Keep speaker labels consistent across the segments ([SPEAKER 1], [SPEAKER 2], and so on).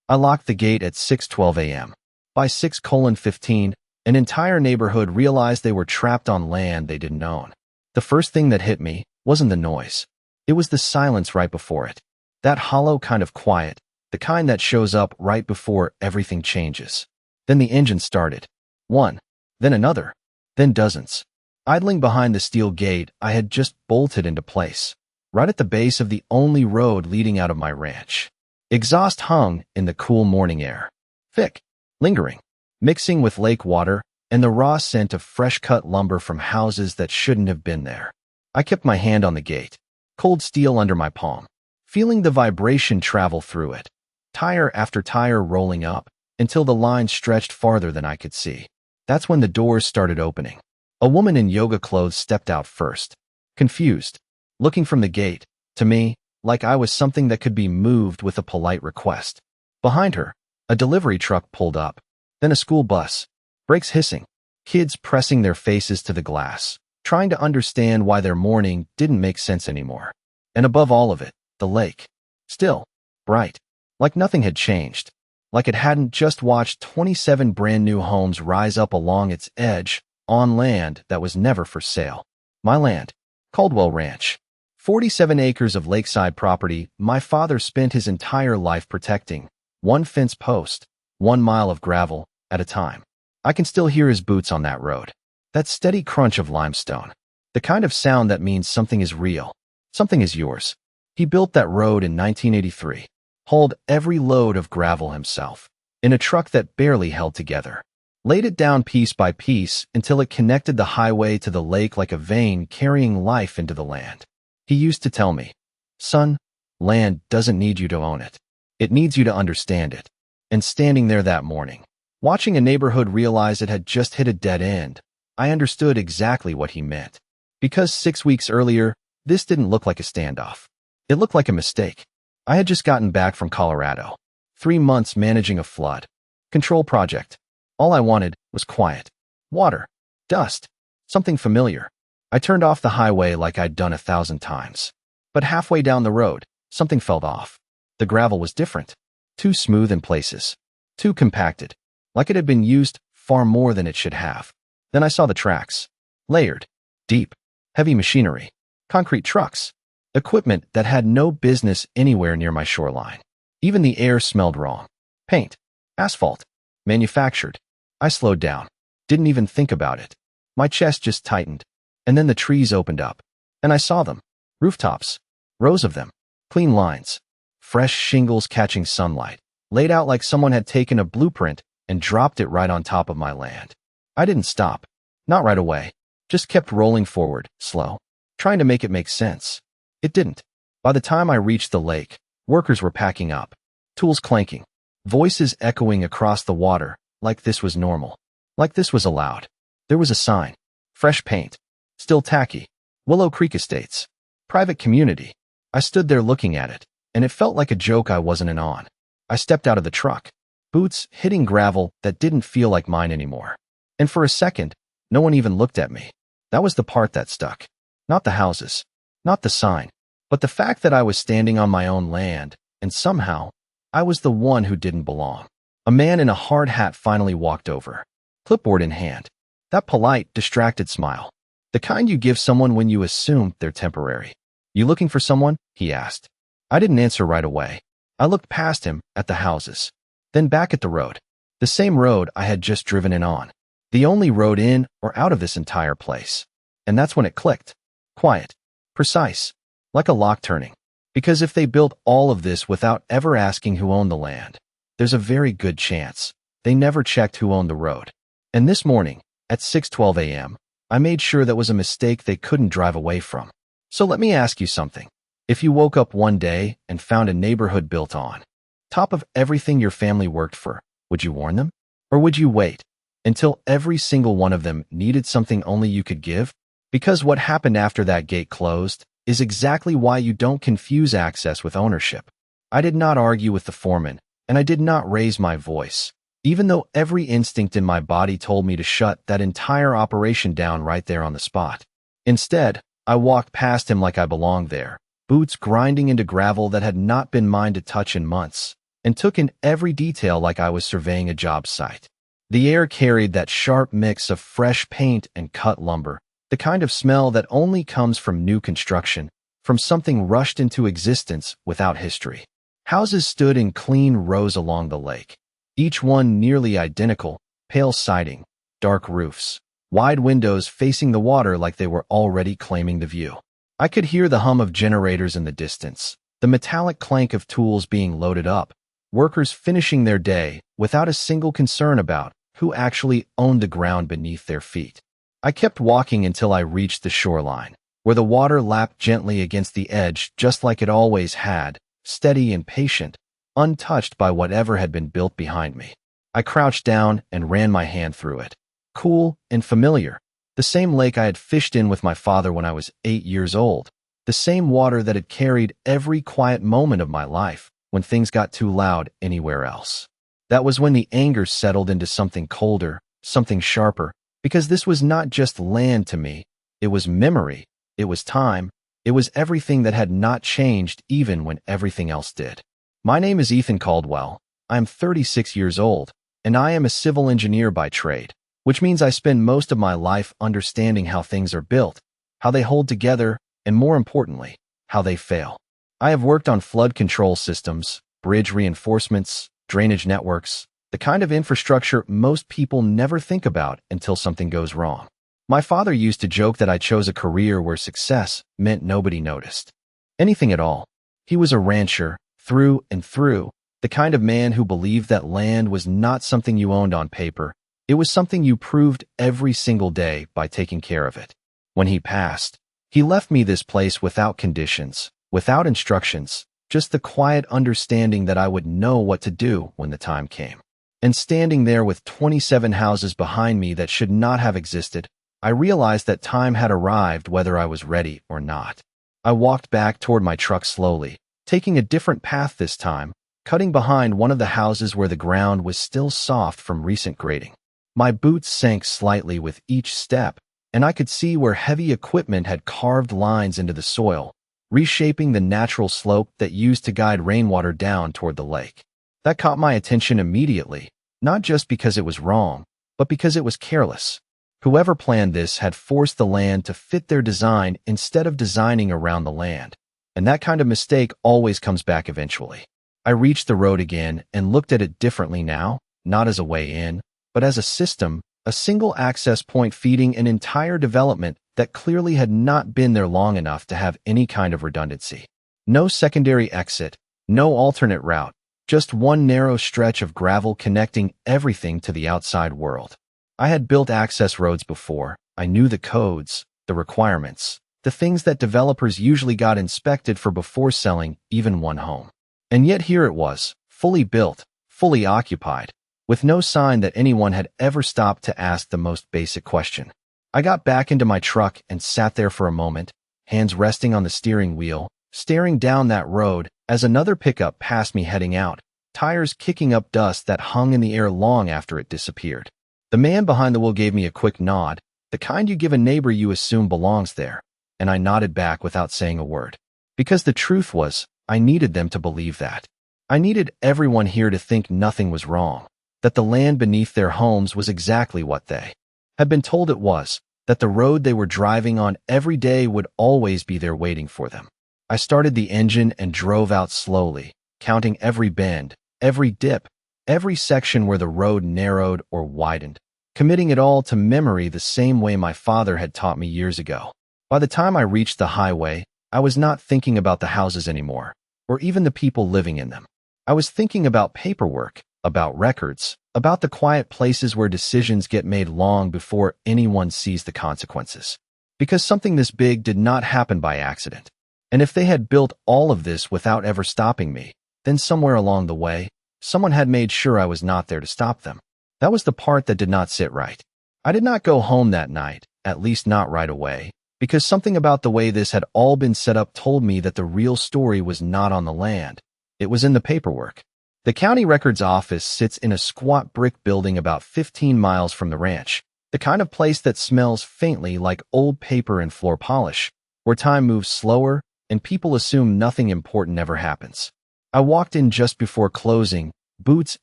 [SPEAKER 1] I locked the gate at 6:12 a.m. By 6:15, an entire neighborhood realized they were trapped on land they didn't own. The first thing that hit me wasn't the noise. It was the silence right before it. That hollow kind of quiet, the kind that shows up right before everything changes. Then the engine started. One, then another, then dozens. Idling behind the steel gate I had just bolted into place, right at the base of the only road leading out of my ranch. Exhaust hung in the cool morning air, thick, lingering, mixing with lake water and the raw scent of fresh-cut lumber from houses that shouldn't have been there. I kept my hand on the gate, cold steel under my palm, feeling the vibration travel through it, tire after tire rolling up until the line stretched farther than I could see. That's when the doors started opening. A woman in yoga clothes stepped out first, confused, looking from the gate to me like I was something that could be moved with a polite request. Behind her, a delivery truck pulled up, then a school bus, brakes hissing, kids pressing their faces to the glass, trying to understand why their morning didn't make sense anymore. And above all of it, the lake. Still, bright, like nothing had changed, like it hadn't just watched 27 brand new homes rise up along its edge on land that was never for sale. My land, Caldwell Ranch. 47 acres of lakeside property my father spent his entire life protecting, one fence post, 1 mile of gravel at a time. I can still hear his boots on that road. That steady crunch of limestone. The kind of sound that means something is real, something is yours. He built that road in 1983, hauled every load of gravel himself, in a truck that barely held together. Laid it down piece by piece until it connected the highway to the lake like a vein carrying life into the land. He used to tell me, son, land doesn't need you to own it. It needs you to understand it. And standing there that morning, watching a neighborhood realize it had just hit a dead end, I understood exactly what he meant. Because 6 weeks earlier, this didn't look like a standoff. It looked like a mistake. I had just gotten back from Colorado. 3 months managing a flood control project. All I wanted was quiet, water, dust, something familiar. I turned off the highway like I'd done 1,000 times. But halfway down the road, something felt off. The gravel was different. Too smooth in places. Too compacted. Like it had been used far more than it should have. Then I saw the tracks. Layered. Deep. Heavy machinery. Concrete trucks. Equipment that had no business anywhere near my shoreline. Even the air smelled wrong. Paint. Asphalt. Manufactured. I slowed down. Didn't even think about it. My chest just tightened. And then the trees opened up. And I saw them. Rooftops. Rows of them. Clean lines. Fresh shingles catching sunlight. Laid out like someone had taken a blueprint and dropped it right on top of my land. I didn't stop. Not right away. Just kept rolling forward, slow. Trying to make it make sense. It didn't. By the time I reached the lake, workers were packing up. Tools clanking. Voices echoing across the water like this was normal. Like this was allowed. There was a sign. Fresh paint. Still tacky. Willow Creek Estates. Private community. I stood there looking at it, and it felt like a joke I wasn't in on. I stepped out of the truck. Boots hitting gravel that didn't feel like mine anymore. And for a second, no one even looked at me. That was the part that stuck. Not the houses. Not the sign. But the fact that I was standing on my own land, and somehow, I was the one who didn't belong. A man in a hard hat finally walked over. Clipboard in hand. That polite, distracted smile. The kind you give someone when you assume they're temporary. You looking for someone? He asked. I didn't answer right away. I looked past him at the houses. Then back at the road. The same road I had just driven in on. The only road in or out of this entire place. And that's when it clicked. Quiet. Precise. Like a lock turning. Because if they built all of this without ever asking who owned the land, there's a very good chance they never checked who owned the road. And this morning, at 6:12 a.m., I made sure that was a mistake they couldn't drive away from. So let me ask you something. If you woke up one day and found a neighborhood built on top of everything your family worked for, would you warn them? Or would you wait until every single one of them needed something only you could give? Because what happened after that gate closed is exactly why you don't confuse access with ownership. I did not argue with the foreman, and I did not raise my voice, even though every instinct in my body told me to shut that entire operation down right there on the spot. Instead, I walked past him like I belonged there, boots grinding into gravel that had not been mine to touch in months, and took in every detail like I was surveying a job site. The air carried that sharp mix of fresh paint and cut lumber, the kind of smell that only comes from new construction, from something rushed into existence without history. Houses stood in clean rows along the lake, each one nearly identical, pale siding, dark roofs, wide windows facing the water like they were already claiming the view. I could hear the hum of generators in the distance, the metallic clank of tools being loaded up, workers finishing their day without a single concern about who actually owned the ground beneath their feet. I kept walking until I reached the shoreline, where the water lapped gently against the edge just like it always had, steady and patient, untouched by whatever had been built behind me. I crouched down and ran my hand through it. Cool and familiar. The same lake I had fished in with my father when I was 8 years old. The same water that had carried every quiet moment of my life when things got too loud anywhere else. That was when the anger settled into something colder, something sharper, because this was not just land to me. It was memory. It was time. It was everything that had not changed even when everything else did. My name is Ethan Caldwell. I am 36 years old, and I am a civil engineer by trade, which means I spend most of my life understanding how things are built, how they hold together, and more importantly, how they fail. I have worked on flood control systems, bridge reinforcements, drainage networks, the kind of infrastructure most people never think about until something goes wrong. My father used to joke that I chose a career where success meant nobody noticed anything at all. He was a rancher, through and through, the kind of man who believed that land was not something you owned on paper. It was something you proved every single day by taking care of it. When he passed, he left me this place without conditions, without instructions, just the quiet understanding that I would know what to do when the time came. And standing there with 27 houses behind me that should not have existed, I realized that time had arrived whether I was ready or not. I walked back toward my truck slowly, taking a different path this time, cutting behind one of the houses where the ground was still soft from recent grading. My boots sank slightly with each step, and I could see where heavy equipment had carved lines into the soil, reshaping the natural slope that used to guide rainwater down toward the lake. That caught my attention immediately, not just because it was wrong, but because it was careless. Whoever planned this had forced the land to fit their design instead of designing around the land, and that kind of mistake always comes back eventually. I reached the road again and looked at it differently now, not as a way in, but as a system, a single access point feeding an entire development that clearly had not been there long enough to have any kind of redundancy. No secondary exit, no alternate route, just one narrow stretch of gravel connecting everything to the outside world. I had built access roads before. I knew the codes, the requirements, the things that developers usually got inspected for before selling even one home. And yet here it was, fully built, fully occupied, with no sign that anyone had ever stopped to ask the most basic question. I got back into my truck and sat there for a moment, hands resting on the steering wheel, staring down that road as another pickup passed me heading out, tires kicking up dust that hung in the air long after it disappeared. The man behind the wheel gave me a quick nod, the kind you give a neighbor you assume belongs there, and I nodded back without saying a word. Because the truth was, I needed them to believe that. I needed everyone here to think nothing was wrong, that the land beneath their homes was exactly what they had been told it was, that the road they were driving on every day would always be there waiting for them. I started the engine and drove out slowly, counting every bend, every dip, every section where the road narrowed or widened, committing it all to memory the same way my father had taught me years ago. By the time I reached the highway, I was not thinking about the houses anymore, or even the people living in them. I was thinking about paperwork, about records, about the quiet places where decisions get made long before anyone sees the consequences. Because something this big did not happen by accident. And if they had built all of this without ever stopping me, then somewhere along the way, someone had made sure I was not there to stop them. That was the part that did not sit right. I did not go home that night, at least not right away, because something about the way this had all been set up told me that the real story was not on the land. It was in the paperwork. The county records office sits in a squat brick building about 15 miles from the ranch, the kind of place that smells faintly like old paper and floor polish, where time moves slower and people assume nothing important ever happens. I walked in just before closing, boots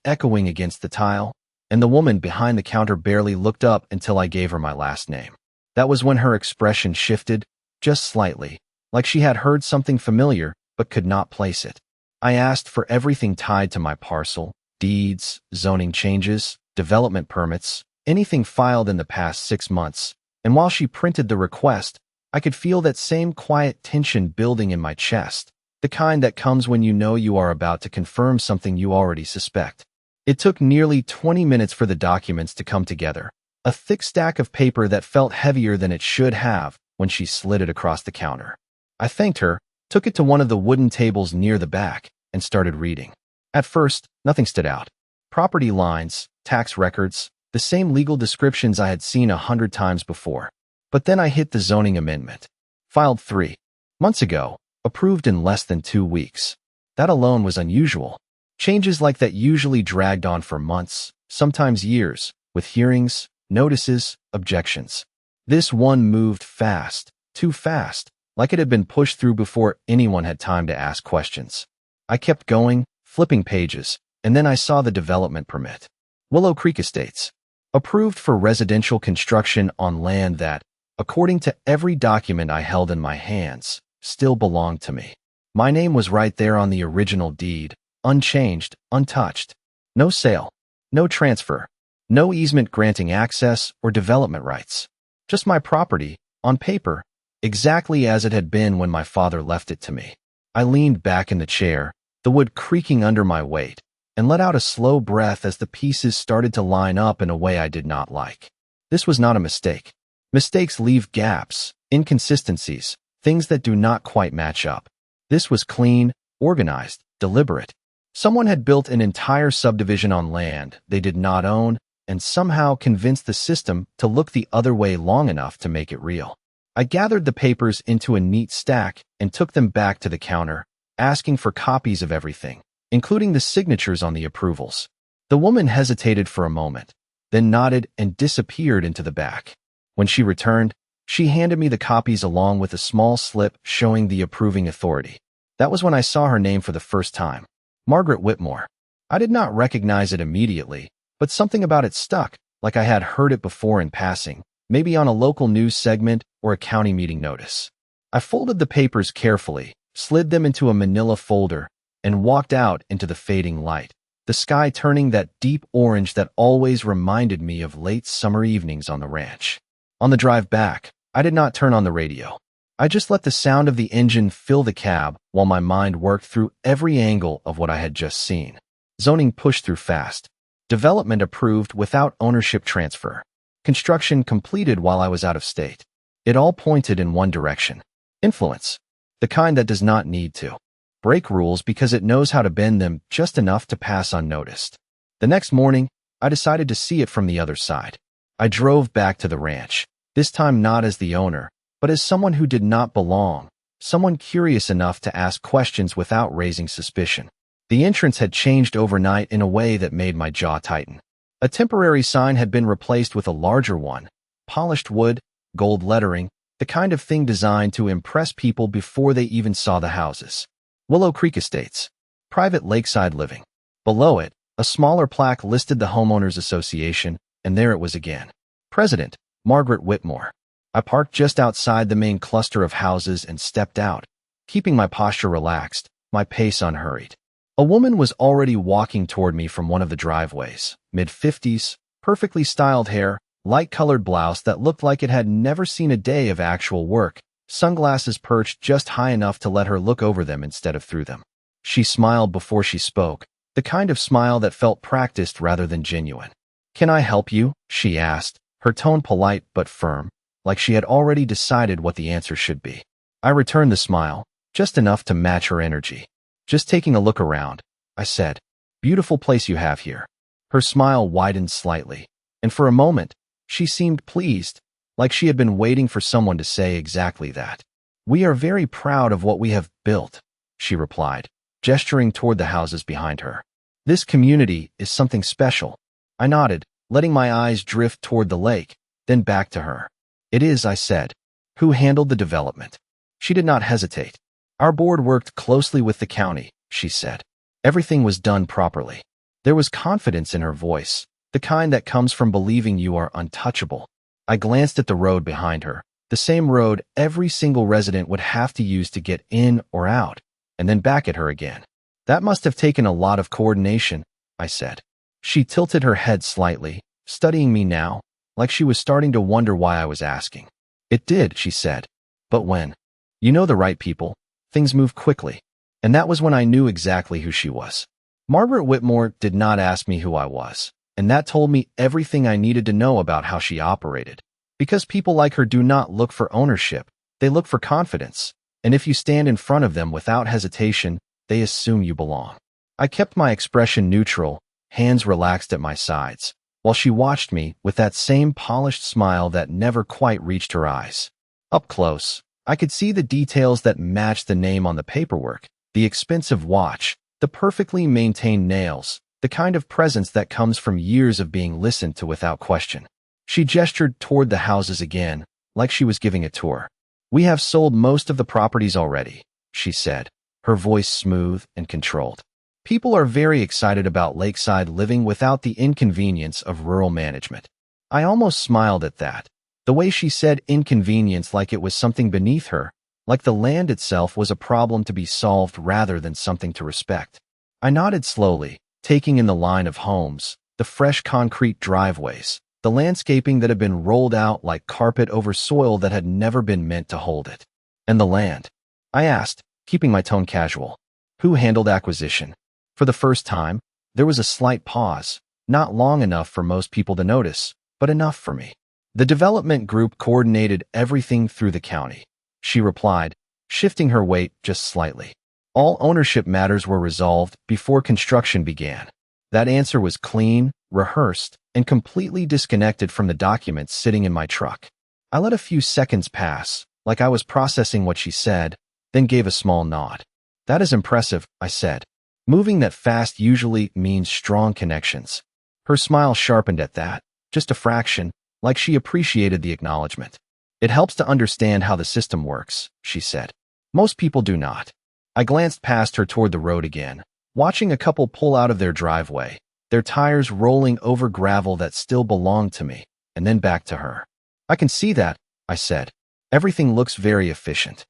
[SPEAKER 1] echoing against the tile, and the woman behind the counter barely looked up until I gave her my last name. That was when her expression shifted, just slightly, like she had heard something familiar but could not place it. I asked for everything tied to my parcel: deeds, zoning changes, development permits, anything filed in the past 6 months, and while she printed the request, I could feel that same quiet tension building in my chest, the kind that comes when you know you are about to confirm something you already suspect. It took nearly 20 minutes for the documents to come together, a thick stack of paper that felt heavier than it should have when she slid it across the counter. I thanked her, took it to one of the wooden tables near the back, and started reading. At first, nothing stood out. Property lines, tax records, the same legal descriptions I had seen 100 times before. But then I hit the zoning amendment. Filed 3 months ago, approved in less than 2 weeks. That alone was unusual. Changes like that usually dragged on for months, sometimes years, with hearings, notices, objections. This one moved fast, too fast, like it had been pushed through before anyone had time to ask questions. I kept going, flipping pages, and then I saw the development permit. Willow Creek Estates. Approved for residential construction on land that, according to every document I held in my hands, still belonged to me. My name was right there on the original deed, unchanged, untouched. No sale, no transfer, no easement granting access or development rights. Just my property, on paper, exactly as it had been when my father left it to me. I leaned back in the chair, the wood creaking under my weight, and let out a slow breath as the pieces started to line up in a way I did not like. This was not a mistake. Mistakes leave gaps, inconsistencies, things that do not quite match up. This was clean, organized, deliberate. Someone had built an entire subdivision on land they did not own and somehow convinced the system to look the other way long enough to make it real. I gathered the papers into a neat stack and took them back to the counter, asking for copies of everything, including the signatures on the approvals. The woman hesitated for a moment, then nodded and disappeared into the back. When she returned, she handed me the copies along with a small slip showing the approving authority. That was when I saw her name for the first time. Margaret Whitmore. I did not recognize it immediately, but something about it stuck, like I had heard it before in passing, maybe on a local news segment or a county meeting notice. I folded the papers carefully, slid them into a manila folder, and walked out into the fading light, the sky turning that deep orange that always reminded me of late summer evenings on the ranch. On the drive back, I did not turn on the radio. I just let the sound of the engine fill the cab while my mind worked through every angle of what I had just seen. Zoning pushed through fast. Development approved without ownership transfer. Construction completed while I was out of state. It all pointed in one direction. Influence. The kind that does not need to break rules because it knows how to bend them just enough to pass unnoticed. The next morning, I decided to see it from the other side. I drove back to the ranch, this time not as the owner, but as someone who did not belong, someone curious enough to ask questions without raising suspicion. The entrance had changed overnight in a way that made my jaw tighten. A temporary sign had been replaced with a larger one, polished wood, gold lettering, the kind of thing designed to impress people before they even saw the houses. Willow Creek Estates. Private lakeside living. Below it, a smaller plaque listed the Homeowners Association, and there it was again. President, Margaret Whitmore. I parked just outside the main cluster of houses and stepped out, keeping my posture relaxed, my pace unhurried. A woman was already walking toward me from one of the driveways, mid-50s, perfectly styled hair, light-colored blouse that looked like it had never seen a day of actual work, sunglasses perched just high enough to let her look over them instead of through them. She smiled before she spoke, the kind of smile that felt practiced rather than genuine. "Can I help you?" she asked, her tone polite but firm, like she had already decided what the answer should be. I returned the smile, just enough to match her energy. "Just taking a look around," I said. "Beautiful place you have here." Her smile widened slightly, and for a moment, she seemed pleased, like she had been waiting for someone to say exactly that. "We are very proud of what we have built," she replied, gesturing toward the houses behind her. "This community is something special." I nodded, letting my eyes drift toward the lake, then back to her. "It is," I said. "Who handled the development?" She did not hesitate. "Our board worked closely with the county," she said. Everything was done properly. There was confidence in her voice, the kind that comes from believing you are untouchable. I glanced at the road behind her, the same road every single resident would have to use to get in or out, and then back at her again. That must have taken a lot of coordination, I said. She tilted her head slightly, studying me now, like she was starting to wonder why I was asking. It did, she said. But when you know the right people, things move quickly. And that was when I knew exactly who she was. Margaret Whitmore did not ask me who I was, and that told me everything I needed to know about how she operated. Because people like her do not look for ownership, they look for confidence. And if you stand in front of them without hesitation, they assume you belong. I kept my expression neutral, hands relaxed at my sides, while she watched me with that same polished smile that never quite reached her eyes. Up close, I could see the details that matched the name on the paperwork, the expensive watch, the perfectly maintained nails, the kind of presence that comes from years of being listened to without question. She gestured toward the houses again, like she was giving a tour. We have sold most of the properties already, she said, her voice smooth and controlled. People are very excited about lakeside living without the inconvenience of rural management. I almost smiled at that, the way she said inconvenience like it was something beneath her, like the land itself was a problem to be solved rather than something to respect. I nodded slowly, taking in the line of homes, the fresh concrete driveways, the landscaping that had been rolled out like carpet over soil that had never been meant to hold it. And the land? I asked, keeping my tone casual. Who handled acquisition? For the first time, there was a slight pause, not long enough for most people to notice, but enough for me. The development group coordinated everything through the county, she replied, shifting her weight just slightly. All ownership matters were resolved before construction began. That answer was clean, rehearsed, and completely disconnected from the documents sitting in my truck. I let a few seconds pass, like I was processing what she said, then gave a small nod. That is impressive, I said. Moving that fast usually means strong connections. Her smile sharpened at that, just a fraction, like she appreciated the acknowledgement. It helps to understand how the system works, she said. Most people do not. I glanced past her toward the road again, watching a couple pull out of their driveway, their tires rolling over gravel that still belonged to me, and then back to her. I can see that, I said. Everything looks very efficient.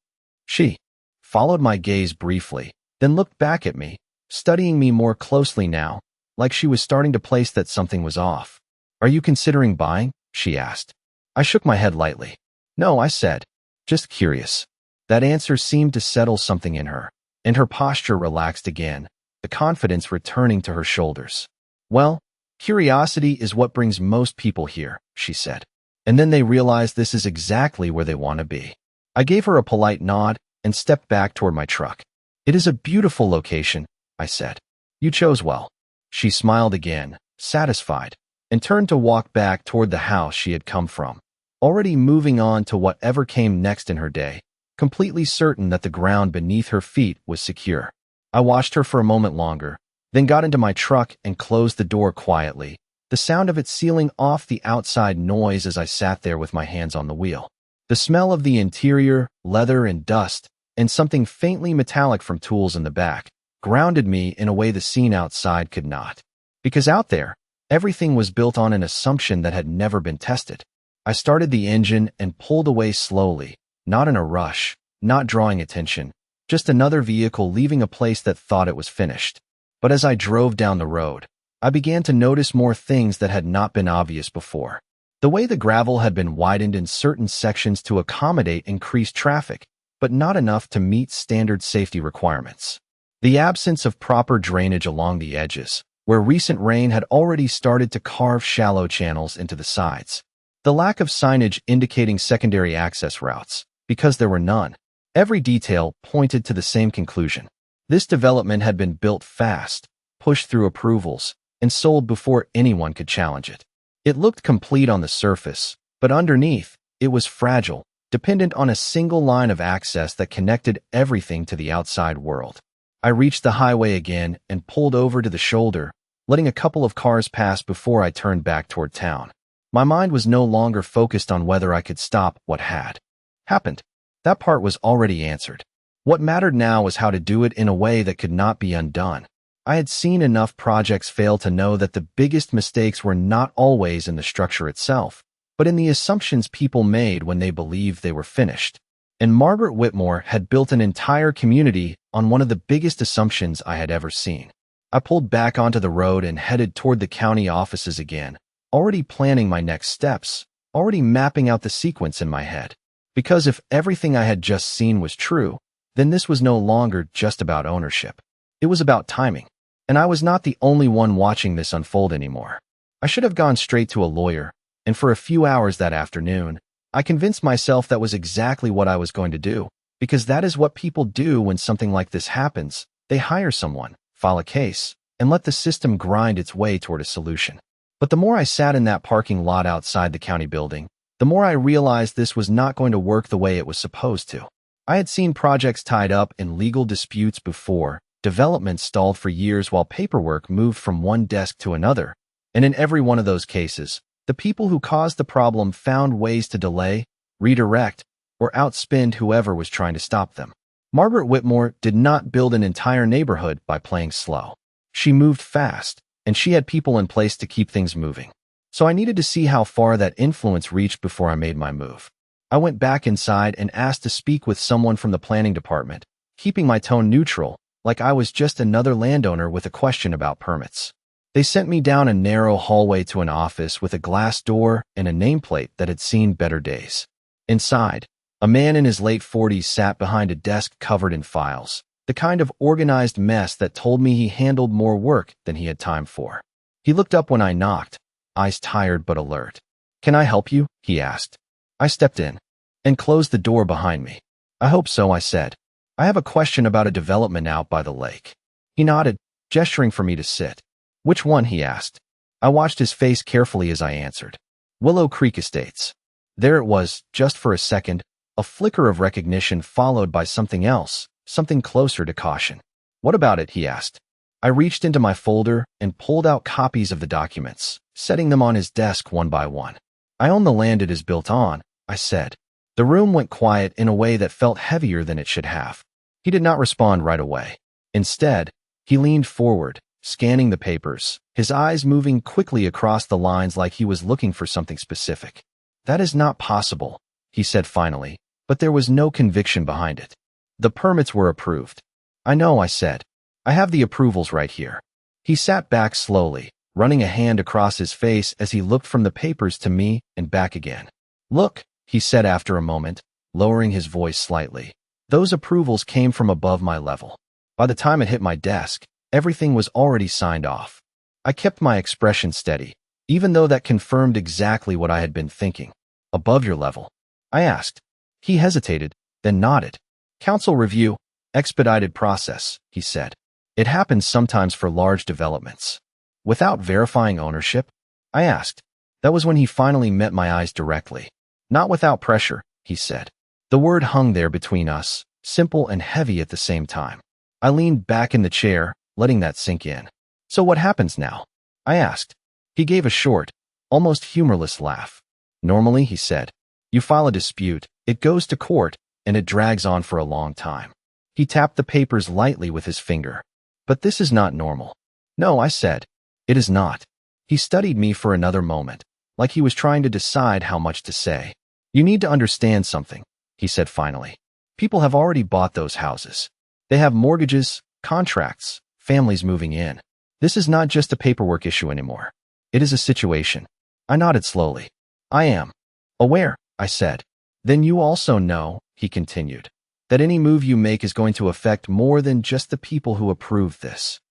[SPEAKER 1] She followed my gaze briefly, then looked back at me, studying me more closely now, like she was starting to place that something was off. Are you considering buying? She asked. I shook my head lightly. No, I said. Just curious. That answer seemed to settle something in her, and her posture relaxed again, the confidence returning to her shoulders. Well, curiosity is what brings most people here, she said. And then they realize this is exactly where they want to be. I gave her a polite nod and stepped back toward my truck. It is a beautiful location, I said. You chose well. She smiled again, satisfied, and turned to walk back toward the house she had come from, already moving on to whatever came next in her day, completely certain that the ground beneath her feet was secure. I watched her for a moment longer, then got into my truck and closed the door quietly, the sound of it sealing off the outside noise as I sat there with my hands on the wheel. The smell of the interior, leather and dust, and something faintly metallic from tools in the back, grounded me in a way the scene outside could not. Because out there, everything was built on an assumption that had never been tested. I started the engine and pulled away slowly, not in a rush, not drawing attention, just another vehicle leaving a place that thought it was finished. But as I drove down the road, I began to notice more things that had not been obvious before. The way the gravel had been widened in certain sections to accommodate increased traffic, but not enough to meet standard safety requirements. The absence of proper drainage along the edges, where recent rain had already started to carve shallow channels into the sides. The lack of signage indicating secondary access routes, because there were none. Every detail pointed to the same conclusion. This development had been built fast, pushed through approvals, and sold before anyone could challenge it. It looked complete on the surface, but underneath, it was fragile, dependent on a single line of access that connected everything to the outside world. I reached the highway again and pulled over to the shoulder, letting a couple of cars pass before I turned back toward town. My mind was no longer focused on whether I could stop what had happened. That part was already answered. What mattered now was how to do it in a way that could not be undone. I had seen enough projects fail to know that the biggest mistakes were not always in the structure itself, but in the assumptions people made when they believed they were finished. And Margaret Whitmore had built an entire community on one of the biggest assumptions I had ever seen. I pulled back onto the road and headed toward the county offices again, already planning my next steps, already mapping out the sequence in my head. Because if everything I had just seen was true, then this was no longer just about ownership. It was about timing. And I was not the only one watching this unfold anymore. I should have gone straight to a lawyer, and for a few hours that afternoon, I convinced myself that was exactly what I was going to do, because that is what people do when something like this happens. They hire someone, file a case, and let the system grind its way toward a solution. But the more I sat in that parking lot outside the county building, the more I realized this was not going to work the way it was supposed to. I had seen projects tied up in legal disputes before, development stalled for years while paperwork moved from one desk to another, and in every one of those cases, the people who caused the problem found ways to delay, redirect, or outspend whoever was trying to stop them. Margaret Whitmore did not build an entire neighborhood by playing slow. She moved fast, and she had people in place to keep things moving. So I needed to see how far that influence reached before I made my move. I went back inside and asked to speak with someone from the planning department, keeping my tone neutral, like I was just another landowner with a question about permits. They sent me down a narrow hallway to an office with a glass door and a nameplate that had seen better days. Inside, a man in his late 40s sat behind a desk covered in files, the kind of organized mess that told me he handled more work than he had time for. He looked up when I knocked, eyes tired but alert. "Can I help you?" he asked. I stepped in and closed the door behind me. "I hope so," I said. "I have a question about a development out by the lake." He nodded, gesturing for me to sit. "Which one?" he asked. I watched his face carefully as I answered. "Willow Creek Estates." There it was, just for a second, a flicker of recognition followed by something else, something closer to caution. "What about it?" he asked. I reached into my folder and pulled out copies of the documents, setting them on his desk one by one. "I own the land it is built on," I said. The room went quiet in a way that felt heavier than it should have. He did not respond right away. Instead, he leaned forward, scanning the papers, his eyes moving quickly across the lines like he was looking for something specific. "That is not possible," he said finally, but there was no conviction behind it. "The permits were approved." "I know," I said. "I have the approvals right here." He sat back slowly, running a hand across his face as he looked from the papers to me and back again. "Look," he said after a moment, lowering his voice slightly. "Those approvals came from above my level. By the time it hit my desk, everything was already signed off." I kept my expression steady, even though that confirmed exactly what I had been thinking. "Above your level?" I asked. He hesitated, then nodded. "Council review, expedited process," he said. "It happens sometimes for large developments." "Without verifying ownership?" I asked. That was when he finally met my eyes directly. "Not without pressure," he said. The word hung there between us, simple and heavy at the same time. I leaned back in the chair, letting that sink in. "So what happens now?" I asked. He gave a short, almost humorless laugh. "Normally," he said, "you file a dispute, it goes to court, and it drags on for a long time." He tapped the papers lightly with his finger. "But this is not normal." "No," I said. "It is not." He studied me for another moment, like he was trying to decide how much to say. "You need to understand something," he said finally. "People have already bought those houses. They have mortgages, contracts, families moving in. This is not just a paperwork issue anymore. It is a situation." I nodded slowly. "I am aware," I said. "Then you also know," he continued, "that any move you make is going to affect more than just the people who approved this."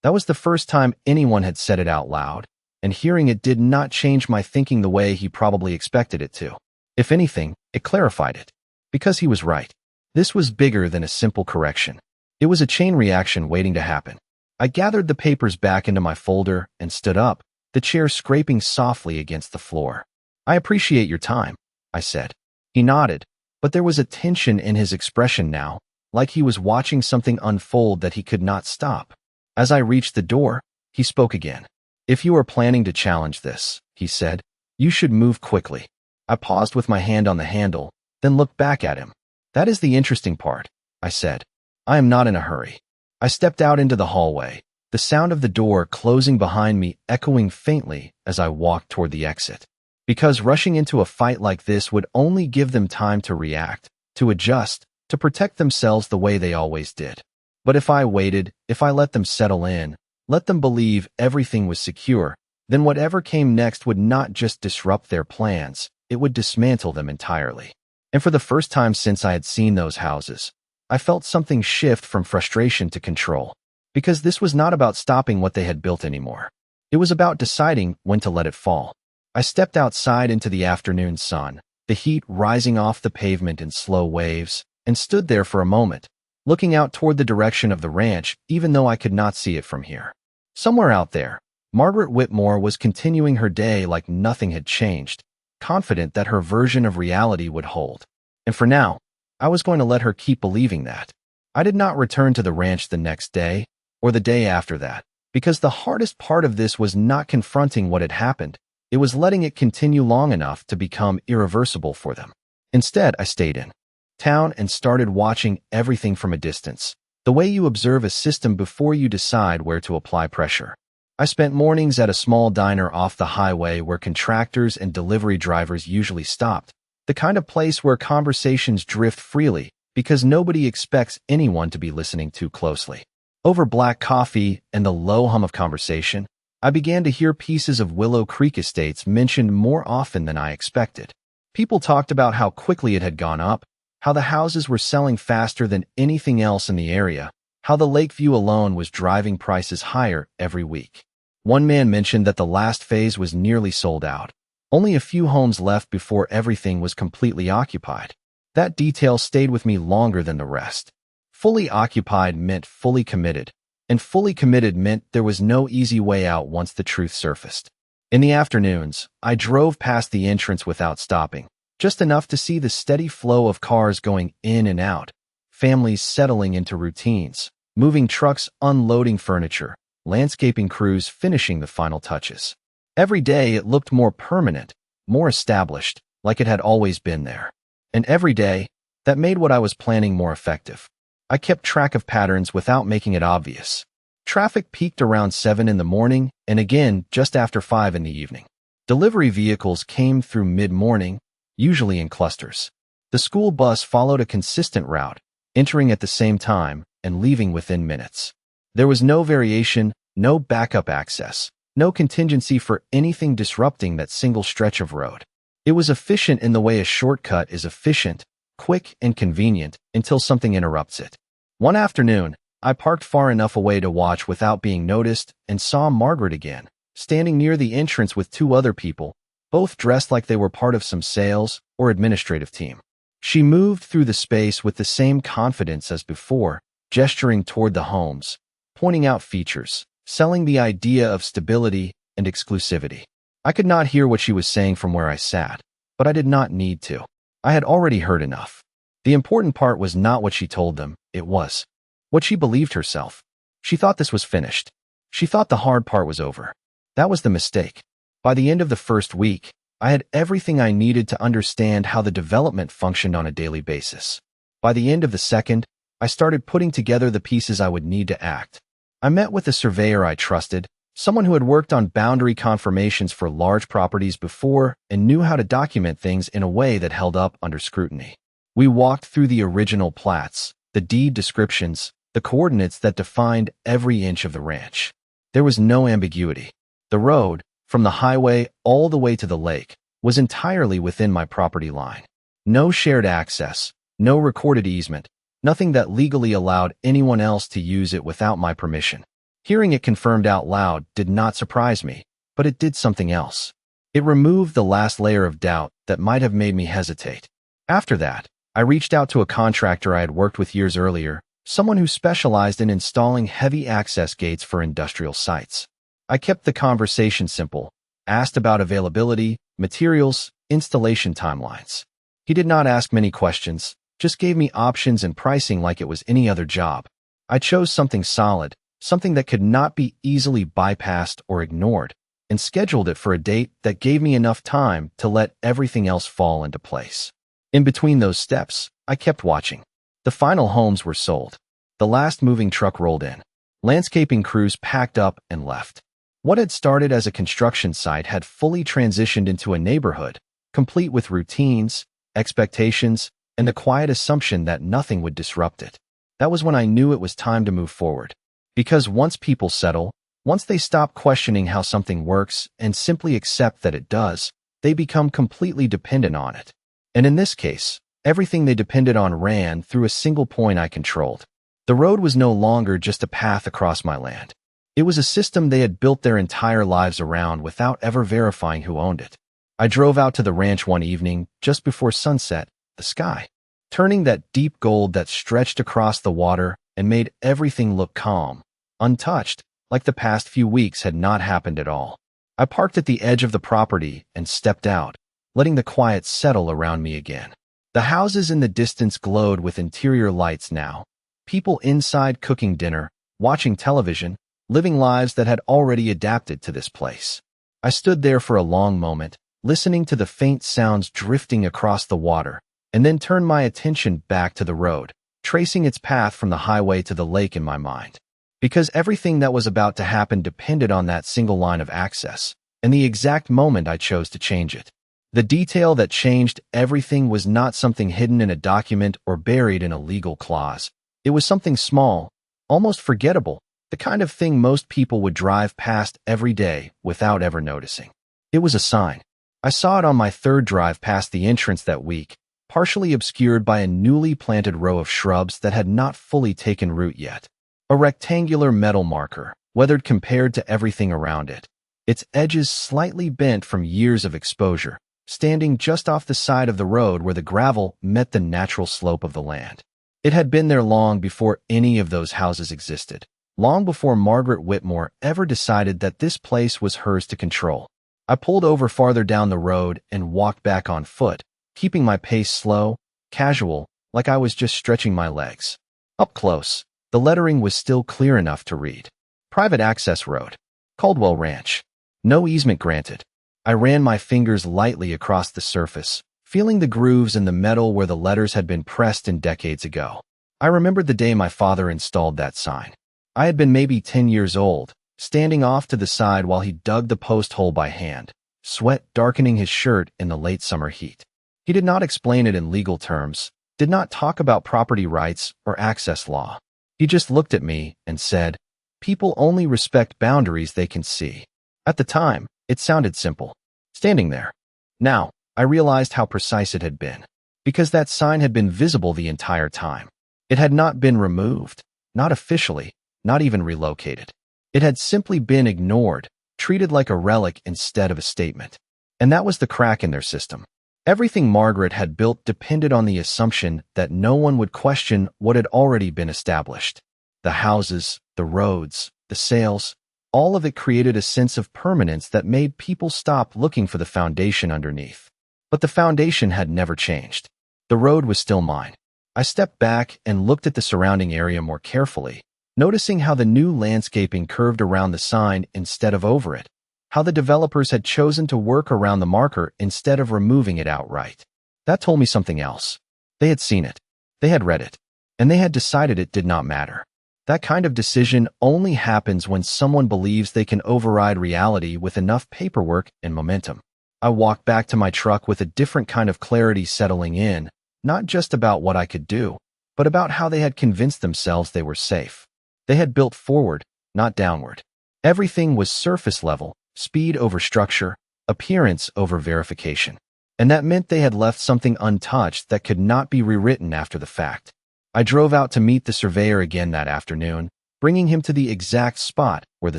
[SPEAKER 1] That was the first time anyone had said it out loud, and hearing it did not change my thinking the way he probably expected it to. If anything, it clarified it. Because he was right. This was bigger than a simple correction. It was a chain reaction waiting to happen. I gathered the papers back into my folder and stood up, the chair scraping softly against the floor. "I appreciate your time," I said. He nodded, but there was a tension in his expression now, like he was watching something unfold that he could not stop. As I reached the door, he spoke again. "If you are planning to challenge this," he said, "you should move quickly." I paused with my hand on the handle, then looked back at him. "That is the interesting part," I said. "I am not in a hurry." I stepped out into the hallway, the sound of the door closing behind me echoing faintly as I walked toward the exit. Because rushing into a fight like this would only give them time to react, to adjust, to protect themselves the way they always did. But if I waited, if I let them settle in, let them believe everything was secure, then whatever came next would not just disrupt their plans, it would dismantle them entirely. And for the first time since I had seen those houses, I felt something shift from frustration to control. Because this was not about stopping what they had built anymore. It was about deciding when to let it fall. I stepped outside into the afternoon sun, the heat rising off the pavement in slow waves, and stood there for a moment, looking out toward the direction of the ranch even though I could not see it from here. Somewhere out there, Margaret Whitmore was continuing her day like nothing had changed, confident that her version of reality would hold. And for now, I was going to let her keep believing that. I did not return to the ranch the next day, or the day after that, because the hardest part of this was not confronting what had happened, it was letting it continue long enough to become irreversible for them. Instead, I stayed in town and started watching everything from a distance, the way you observe a system before you decide where to apply pressure. I spent mornings at a small diner off the highway where contractors and delivery drivers usually stopped, the kind of place where conversations drift freely because nobody expects anyone to be listening too closely. Over black coffee and the low hum of conversation, I began to hear pieces of Willow Creek Estates mentioned more often than I expected. People talked about how quickly it had gone up, how the houses were selling faster than anything else in the area, how the Lakeview alone was driving prices higher every week. One man mentioned that the last phase was nearly sold out. Only a few homes left before everything was completely occupied. That detail stayed with me longer than the rest. Fully occupied meant fully committed, and fully committed meant there was no easy way out once the truth surfaced. In the afternoons, I drove past the entrance without stopping, just enough to see the steady flow of cars going in and out, families settling into routines, moving trucks unloading furniture, landscaping crews finishing the final touches. Every day it looked more permanent, more established, like it had always been there. And every day, that made what I was planning more effective. I kept track of patterns without making it obvious. Traffic peaked around 7 in the morning and again just after 5 in the evening. Delivery vehicles came through mid-morning, usually in clusters. The school bus followed a consistent route, entering at the same time and leaving within minutes. There was no variation, no backup access, no contingency for anything disrupting that single stretch of road. It was efficient in the way a shortcut is efficient, quick and convenient until something interrupts it. One afternoon, I parked far enough away to watch without being noticed and saw Margaret again, standing near the entrance with 2 other people, both dressed like they were part of some sales or administrative team. She moved through the space with the same confidence as before, gesturing toward the homes, pointing out features, selling the idea of stability and exclusivity. I could not hear what she was saying from where I sat, but I did not need to. I had already heard enough. The important part was not what she told them, it was what she believed herself. She thought this was finished. She thought the hard part was over. That was the mistake. By the end of the first week, I had everything I needed to understand how the development functioned on a daily basis. By the end of the second, I started putting together the pieces I would need to act. I met with a surveyor I trusted, someone who had worked on boundary confirmations for large properties before and knew how to document things in a way that held up under scrutiny. We walked through the original plats, the deed descriptions, the coordinates that defined every inch of the ranch. There was no ambiguity. The road, from the highway all the way to the lake, was entirely within my property line. No shared access, no recorded easement, nothing that legally allowed anyone else to use it without my permission. Hearing it confirmed out loud did not surprise me, but it did something else. It removed the last layer of doubt that might have made me hesitate. After that, I reached out to a contractor I had worked with years earlier, someone who specialized in installing heavy access gates for industrial sites. I kept the conversation simple, asked about availability, materials, installation timelines. He did not ask many questions, just gave me options and pricing like it was any other job. I chose something solid, something that could not be easily bypassed or ignored, and scheduled it for a date that gave me enough time to let everything else fall into place. In between those steps, I kept watching. The final homes were sold. The last moving truck rolled in. Landscaping crews packed up and left. What had started as a construction site had fully transitioned into a neighborhood, complete with routines, expectations, and the quiet assumption that nothing would disrupt it. That was when I knew it was time to move forward. Because once people settle, once they stop questioning how something works and simply accept that it does, they become completely dependent on it. And in this case, everything they depended on ran through a single point I controlled. The road was no longer just a path across my land. It was a system they had built their entire lives around without ever verifying who owned it. I drove out to the ranch one evening, just before sunset, the sky, turning that deep gold that stretched across the water and made everything look calm, untouched, like the past few weeks had not happened at all. I parked at the edge of the property and stepped out, letting the quiet settle around me again. The houses in the distance glowed with interior lights now, people inside cooking dinner, watching television, living lives that had already adapted to this place. I stood there for a long moment, listening to the faint sounds drifting across the water, and then turned my attention back to the road, tracing its path from the highway to the lake in my mind. Because everything that was about to happen depended on that single line of access, and the exact moment I chose to change it. The detail that changed everything was not something hidden in a document or buried in a legal clause. It was something small, almost forgettable, the kind of thing most people would drive past every day without ever noticing. It was a sign. I saw it on my third drive past the entrance that week, partially obscured by a newly planted row of shrubs that had not fully taken root yet. A rectangular metal marker, weathered compared to everything around it, its edges slightly bent from years of exposure, standing just off the side of the road where the gravel met the natural slope of the land. It had been there long before any of those houses existed, long before Margaret Whitmore ever decided that this place was hers to control. I pulled over farther down the road and walked back on foot, keeping my pace slow, casual, like I was just stretching my legs. Up close, the lettering was still clear enough to read. Private Access Road. Caldwell Ranch. No easement granted. I ran my fingers lightly across the surface, feeling the grooves in the metal where the letters had been pressed in decades ago. I remembered the day my father installed that sign. I had been maybe 10 years old, standing off to the side while he dug the post hole by hand, sweat darkening his shirt in the late summer heat. He did not explain it in legal terms, did not talk about property rights or access law. He just looked at me and said, "People only respect boundaries they can see." At the time, it sounded simple. Standing there. Now, I realized how precise it had been. Because that sign had been visible the entire time. It had not been removed, not officially, not even relocated. It had simply been ignored, treated like a relic instead of a statement. And that was the crack in their system. Everything Margaret had built depended on the assumption that no one would question what had already been established. The houses, the roads, the sales, all of it created a sense of permanence that made people stop looking for the foundation underneath. But the foundation had never changed. The road was still mine. I stepped back and looked at the surrounding area more carefully, noticing how the new landscaping curved around the sign instead of over it, how the developers had chosen to work around the marker instead of removing it outright. That told me something else. They had seen it. They had read it. And they had decided it did not matter. That kind of decision only happens when someone believes they can override reality with enough paperwork and momentum. I walked back to my truck with a different kind of clarity settling in, not just about what I could do, but about how they had convinced themselves they were safe. They had built forward, not downward. Everything was surface level, speed over structure, appearance over verification. And that meant they had left something untouched that could not be rewritten after the fact. I drove out to meet the surveyor again that afternoon, bringing him to the exact spot where the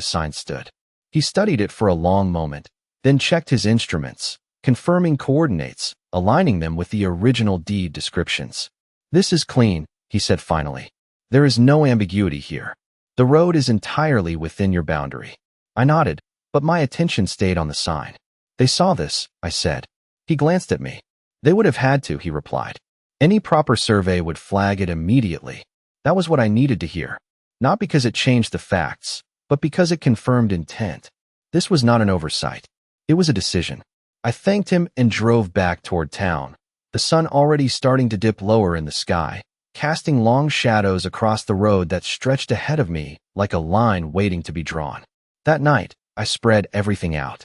[SPEAKER 1] sign stood. He studied it for a long moment, then checked his instruments, confirming coordinates, aligning them with the original deed descriptions. "This is clean," he said finally. "There is no ambiguity here. The road is entirely within your boundary." I nodded, but my attention stayed on the sign. "They saw this," I said. He glanced at me. "They would have had to," he replied. "Any proper survey would flag it immediately." That was what I needed to hear. Not because it changed the facts, but because it confirmed intent. This was not an oversight. It was a decision. I thanked him and drove back toward town, the sun already starting to dip lower in the sky, casting long shadows across the road that stretched ahead of me like a line waiting to be drawn. That night, I spread everything out.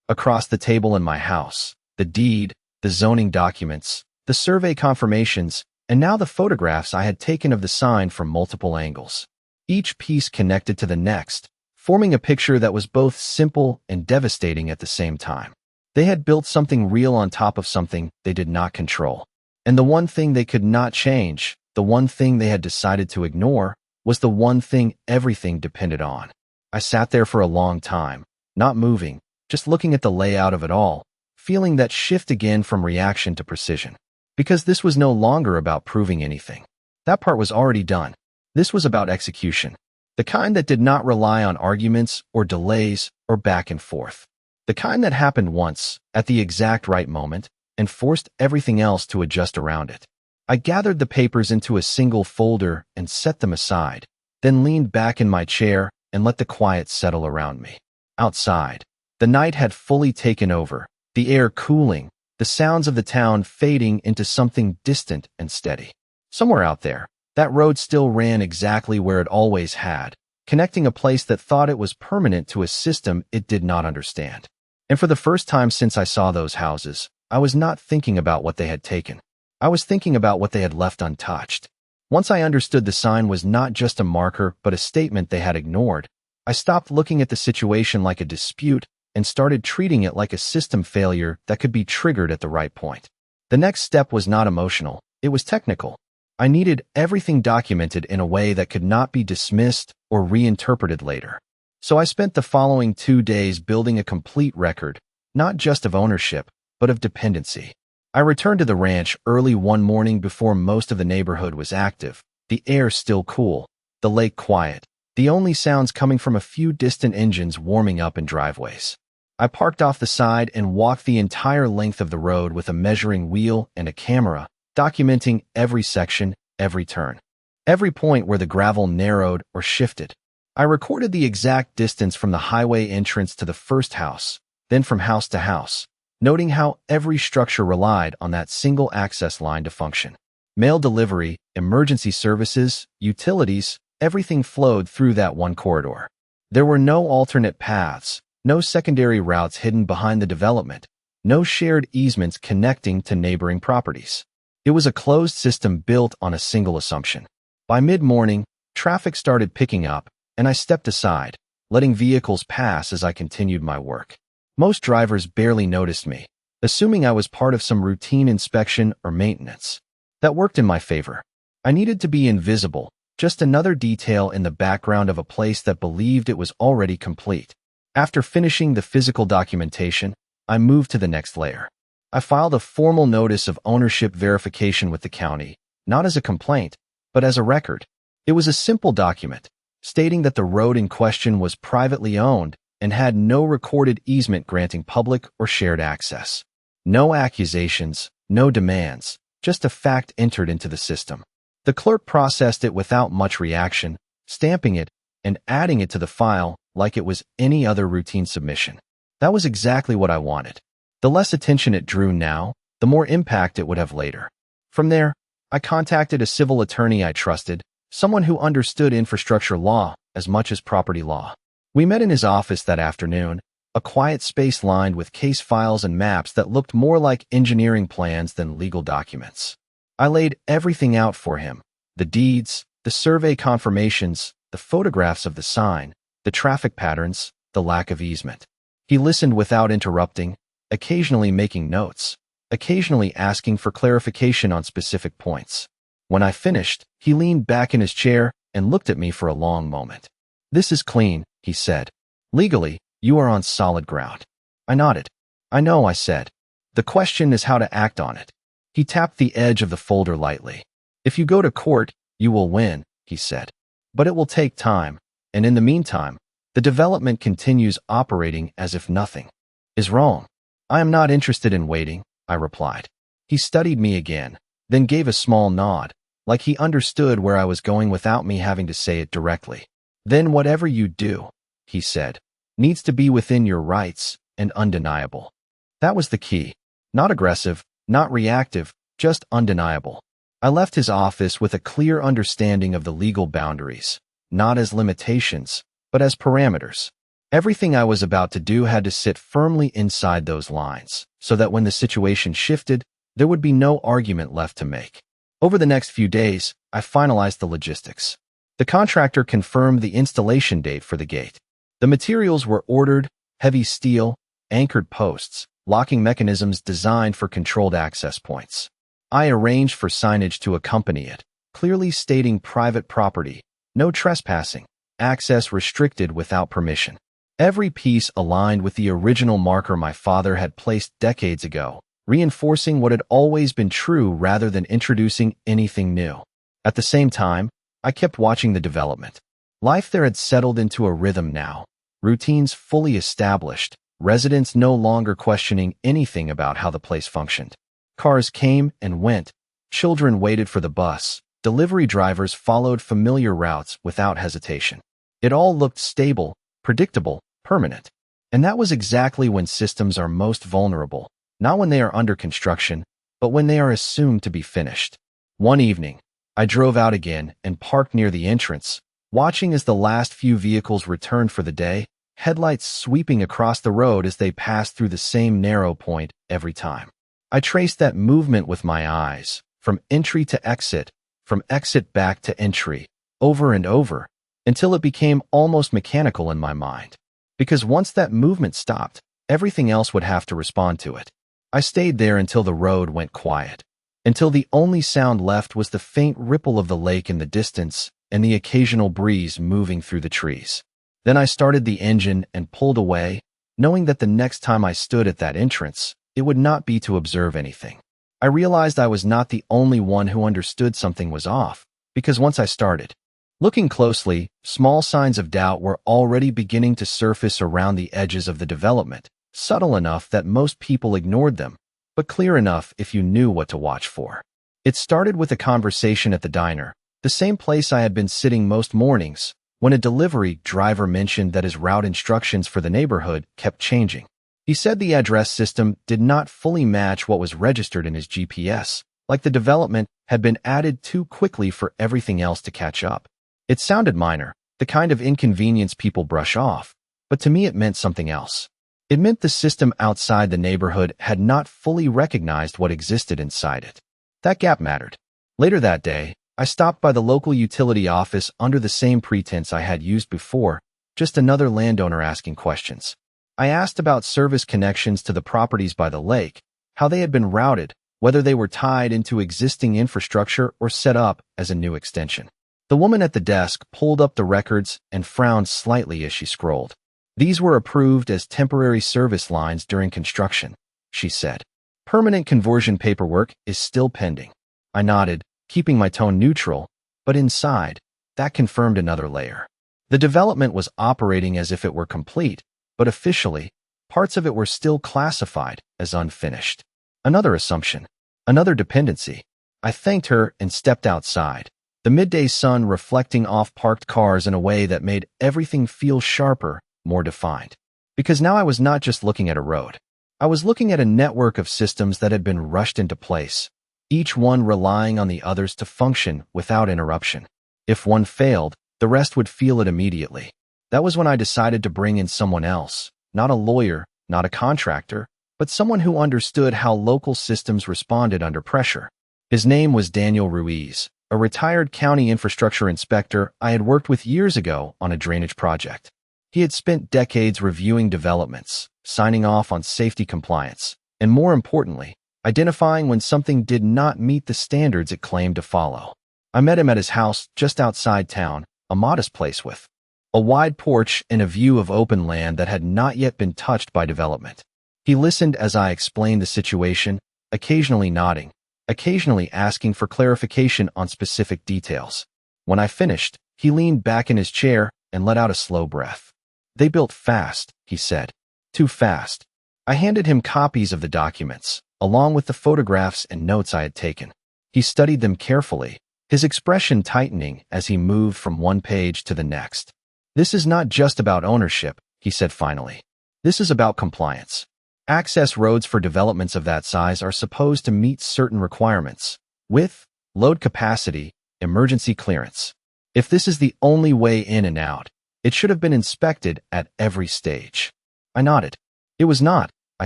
[SPEAKER 1] Across the table in my house, the deed, the zoning documents, the survey confirmations, and now the photographs I had taken of the sign from multiple angles. Each piece connected to the next, forming a picture that was both simple and devastating at the same time. They had built something real on top of something they did not control. And the one thing they could not change, the one thing they had decided to ignore, was the one thing everything depended on. I sat there for a long time, not moving, just looking at the layout of it all, feeling that shift again from reaction to precision. Because this was no longer about proving anything. That part was already done. This was about execution. The kind that did not rely on arguments or delays or back and forth. The kind that happened once, at the exact right moment, and forced everything else to adjust around it. I gathered the papers into a single folder and set them aside, then leaned back in my chair and let the quiet settle around me. Outside, the night had fully taken over, the air cooling, the sounds of the town fading into something distant and steady. Somewhere out there, that road still ran exactly where it always had, connecting a place that thought it was permanent to a system it did not understand. And for the first time since I saw those houses, I was not thinking about what they had taken. I was thinking about what they had left untouched. Once I understood the sign was not just a marker but a statement they had ignored, I stopped looking at the situation like a dispute and started treating it like a system failure that could be triggered at the right point. The next step was not emotional, it was technical. I needed everything documented in a way that could not be dismissed or reinterpreted later. So I spent the following 2 days building a complete record, not just of ownership, but of dependency. I returned to the ranch early one morning before most of the neighborhood was active, the air still cool, the lake quiet, the only sounds coming from a few distant engines warming up in driveways. I parked off the side and walked the entire length of the road with a measuring wheel and a camera, documenting every section, every turn, every point where the gravel narrowed or shifted. I recorded the exact distance from the highway entrance to the first house, then from house to house, noting how every structure relied on that single access line to function. Mail delivery, emergency services, utilities, everything flowed through that one corridor. There were no alternate paths, no secondary routes hidden behind the development, no shared easements connecting to neighboring properties. It was a closed system built on a single assumption. By mid-morning, traffic started picking up, and I stepped aside, letting vehicles pass as I continued my work. Most drivers barely noticed me, assuming I was part of some routine inspection or maintenance. That worked in my favor. I needed to be invisible, just another detail in the background of a place that believed it was already complete. After finishing the physical documentation, I moved to the next layer. I filed a formal notice of ownership verification with the county, not as a complaint, but as a record. It was a simple document, stating that the road in question was privately owned and had no recorded easement granting public or shared access. No accusations, no demands, just a fact entered into the system. The clerk processed it without much reaction, stamping it and adding it to the file like it was any other routine submission. That was exactly what I wanted. The less attention it drew now, the more impact it would have later. From there, I contacted a civil attorney I trusted, someone who understood infrastructure law as much as property law. We met in his office that afternoon, a quiet space lined with case files and maps that looked more like engineering plans than legal documents. I laid everything out for him, the deeds, the survey confirmations, the photographs of the sign, the traffic patterns, the lack of easement. He listened without interrupting, occasionally making notes, occasionally asking for clarification on specific points. When I finished, he leaned back in his chair and looked at me for a long moment. "This is clean," he said. "Legally, you are on solid ground." I nodded. "I know," I said. "The question is how to act on it." He tapped the edge of the folder lightly. "If you go to court, you will win," he said. "But it will take time, and in the meantime, the development continues operating as if nothing is wrong." "I am not interested in waiting," I replied. He studied me again, then gave a small nod, like he understood where I was going without me having to say it directly. "Then whatever you do," he said, "needs to be within your rights and undeniable." That was the key. Not aggressive, not reactive, just undeniable. I left his office with a clear understanding of the legal boundaries, not as limitations, but as parameters. Everything I was about to do had to sit firmly inside those lines, so that when the situation shifted, there would be no argument left to make. Over the next few days, I finalized the logistics. The contractor confirmed the installation date for the gate. The materials were ordered: heavy steel, anchored posts, locking mechanisms designed for controlled access points. I arranged for signage to accompany it, clearly stating private property, no trespassing, access restricted without permission. Every piece aligned with the original marker my father had placed decades ago, reinforcing what had always been true rather than introducing anything new. At the same time, I kept watching the development. Life there had settled into a rhythm now, routines fully established, residents no longer questioning anything about how the place functioned. Cars came and went, children waited for the bus, delivery drivers followed familiar routes without hesitation. It all looked stable, predictable, permanent. And that was exactly when systems are most vulnerable, not when they are under construction, but when they are assumed to be finished. One evening, I drove out again and parked near the entrance, watching as the last few vehicles returned for the day, headlights sweeping across the road as they passed through the same narrow point every time. I traced that movement with my eyes, from entry to exit, from exit back to entry, over and over, until it became almost mechanical in my mind. Because once that movement stopped, everything else would have to respond to it. I stayed there until the road went quiet, until the only sound left was the faint ripple of the lake in the distance and the occasional breeze moving through the trees. Then I started the engine and pulled away, knowing that the next time I stood at that entrance, it would not be to observe anything. I realized I was not the only one who understood something was off, because once I started looking closely, small signs of doubt were already beginning to surface around the edges of the development, subtle enough that most people ignored them, but clear enough if you knew what to watch for. It started with a conversation at the diner, the same place I had been sitting most mornings, when a delivery driver mentioned that his route instructions for the neighborhood kept changing. He said the address system did not fully match what was registered in his GPS, like the development had been added too quickly for everything else to catch up. It sounded minor, the kind of inconvenience people brush off, but to me it meant something else. It meant the system outside the neighborhood had not fully recognized what existed inside it. That gap mattered. Later that day, I stopped by the local utility office under the same pretense I had used before, just another landowner asking questions. I asked about service connections to the properties by the lake, how they had been routed, whether they were tied into existing infrastructure or set up as a new extension. The woman at the desk pulled up the records and frowned slightly as she scrolled. These were approved as temporary service lines during construction, she said. Permanent conversion paperwork is still pending. I nodded, keeping my tone neutral, but inside, that confirmed another layer. The development was operating as if it were complete, but officially, parts of it were still classified as unfinished. Another assumption, another dependency. I thanked her and stepped outside, the midday sun reflecting off parked cars in a way that made everything feel sharper, more defined. Because now I was not just looking at a road. I was looking at a network of systems that had been rushed into place, each one relying on the others to function without interruption. If one failed, the rest would feel it immediately. That was when I decided to bring in someone else, not a lawyer, not a contractor, but someone who understood how local systems responded under pressure. His name was Daniel Ruiz, a retired county infrastructure inspector I had worked with years ago on a drainage project. He had spent decades reviewing developments, signing off on safety compliance, and more importantly, identifying when something did not meet the standards it claimed to follow. I met him at his house just outside town, a modest place with a wide porch and a view of open land that had not yet been touched by development. He listened as I explained the situation, occasionally nodding, occasionally asking for clarification on specific details. When I finished, he leaned back in his chair and let out a slow breath. They built fast, he said. Too fast. I handed him copies of the documents, along with the photographs and notes I had taken. He studied them carefully, his expression tightening as he moved from one page to the next. This is not just about ownership, he said finally. This is about compliance. Access roads for developments of that size are supposed to meet certain requirements: width, load capacity, emergency clearance. If this is the only way in and out, it should have been inspected at every stage. I nodded. It was not, I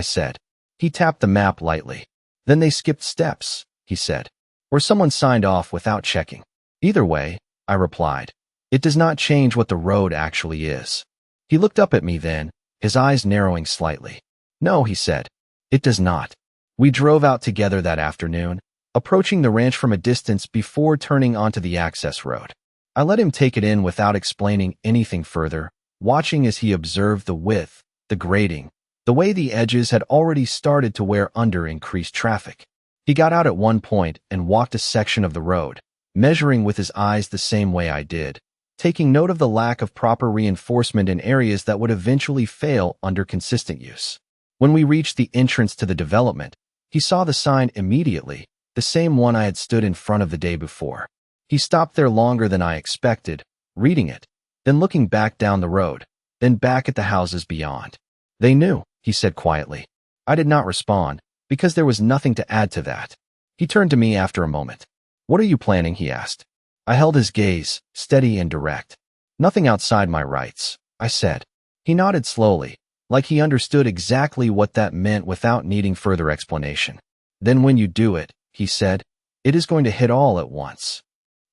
[SPEAKER 1] said. He tapped the map lightly. Then they skipped steps, he said. Or someone signed off without checking. Either way, I replied, it does not change what the road actually is. He looked up at me then, his eyes narrowing slightly. No, he said. It does not. We drove out together that afternoon, approaching the ranch from a distance before turning onto the access road. I let him take it in without explaining anything further, watching as he observed the width, the grading, the way the edges had already started to wear under increased traffic. He got out at one point and walked a section of the road, measuring with his eyes the same way I did, taking note of the lack of proper reinforcement in areas that would eventually fail under consistent use. When we reached the entrance to the development, he saw the sign immediately, the same one I had stood in front of the day before. He stopped there longer than I expected, reading it, then looking back down the road, then back at the houses beyond. They knew, he said quietly. I did not respond, because there was nothing to add to that. He turned to me after a moment. What are you planning? He asked. I held his gaze, steady and direct. Nothing outside my rights, I said. He nodded slowly, like he understood exactly what that meant without needing further explanation. Then when you do it, he said, it is going to hit all at once.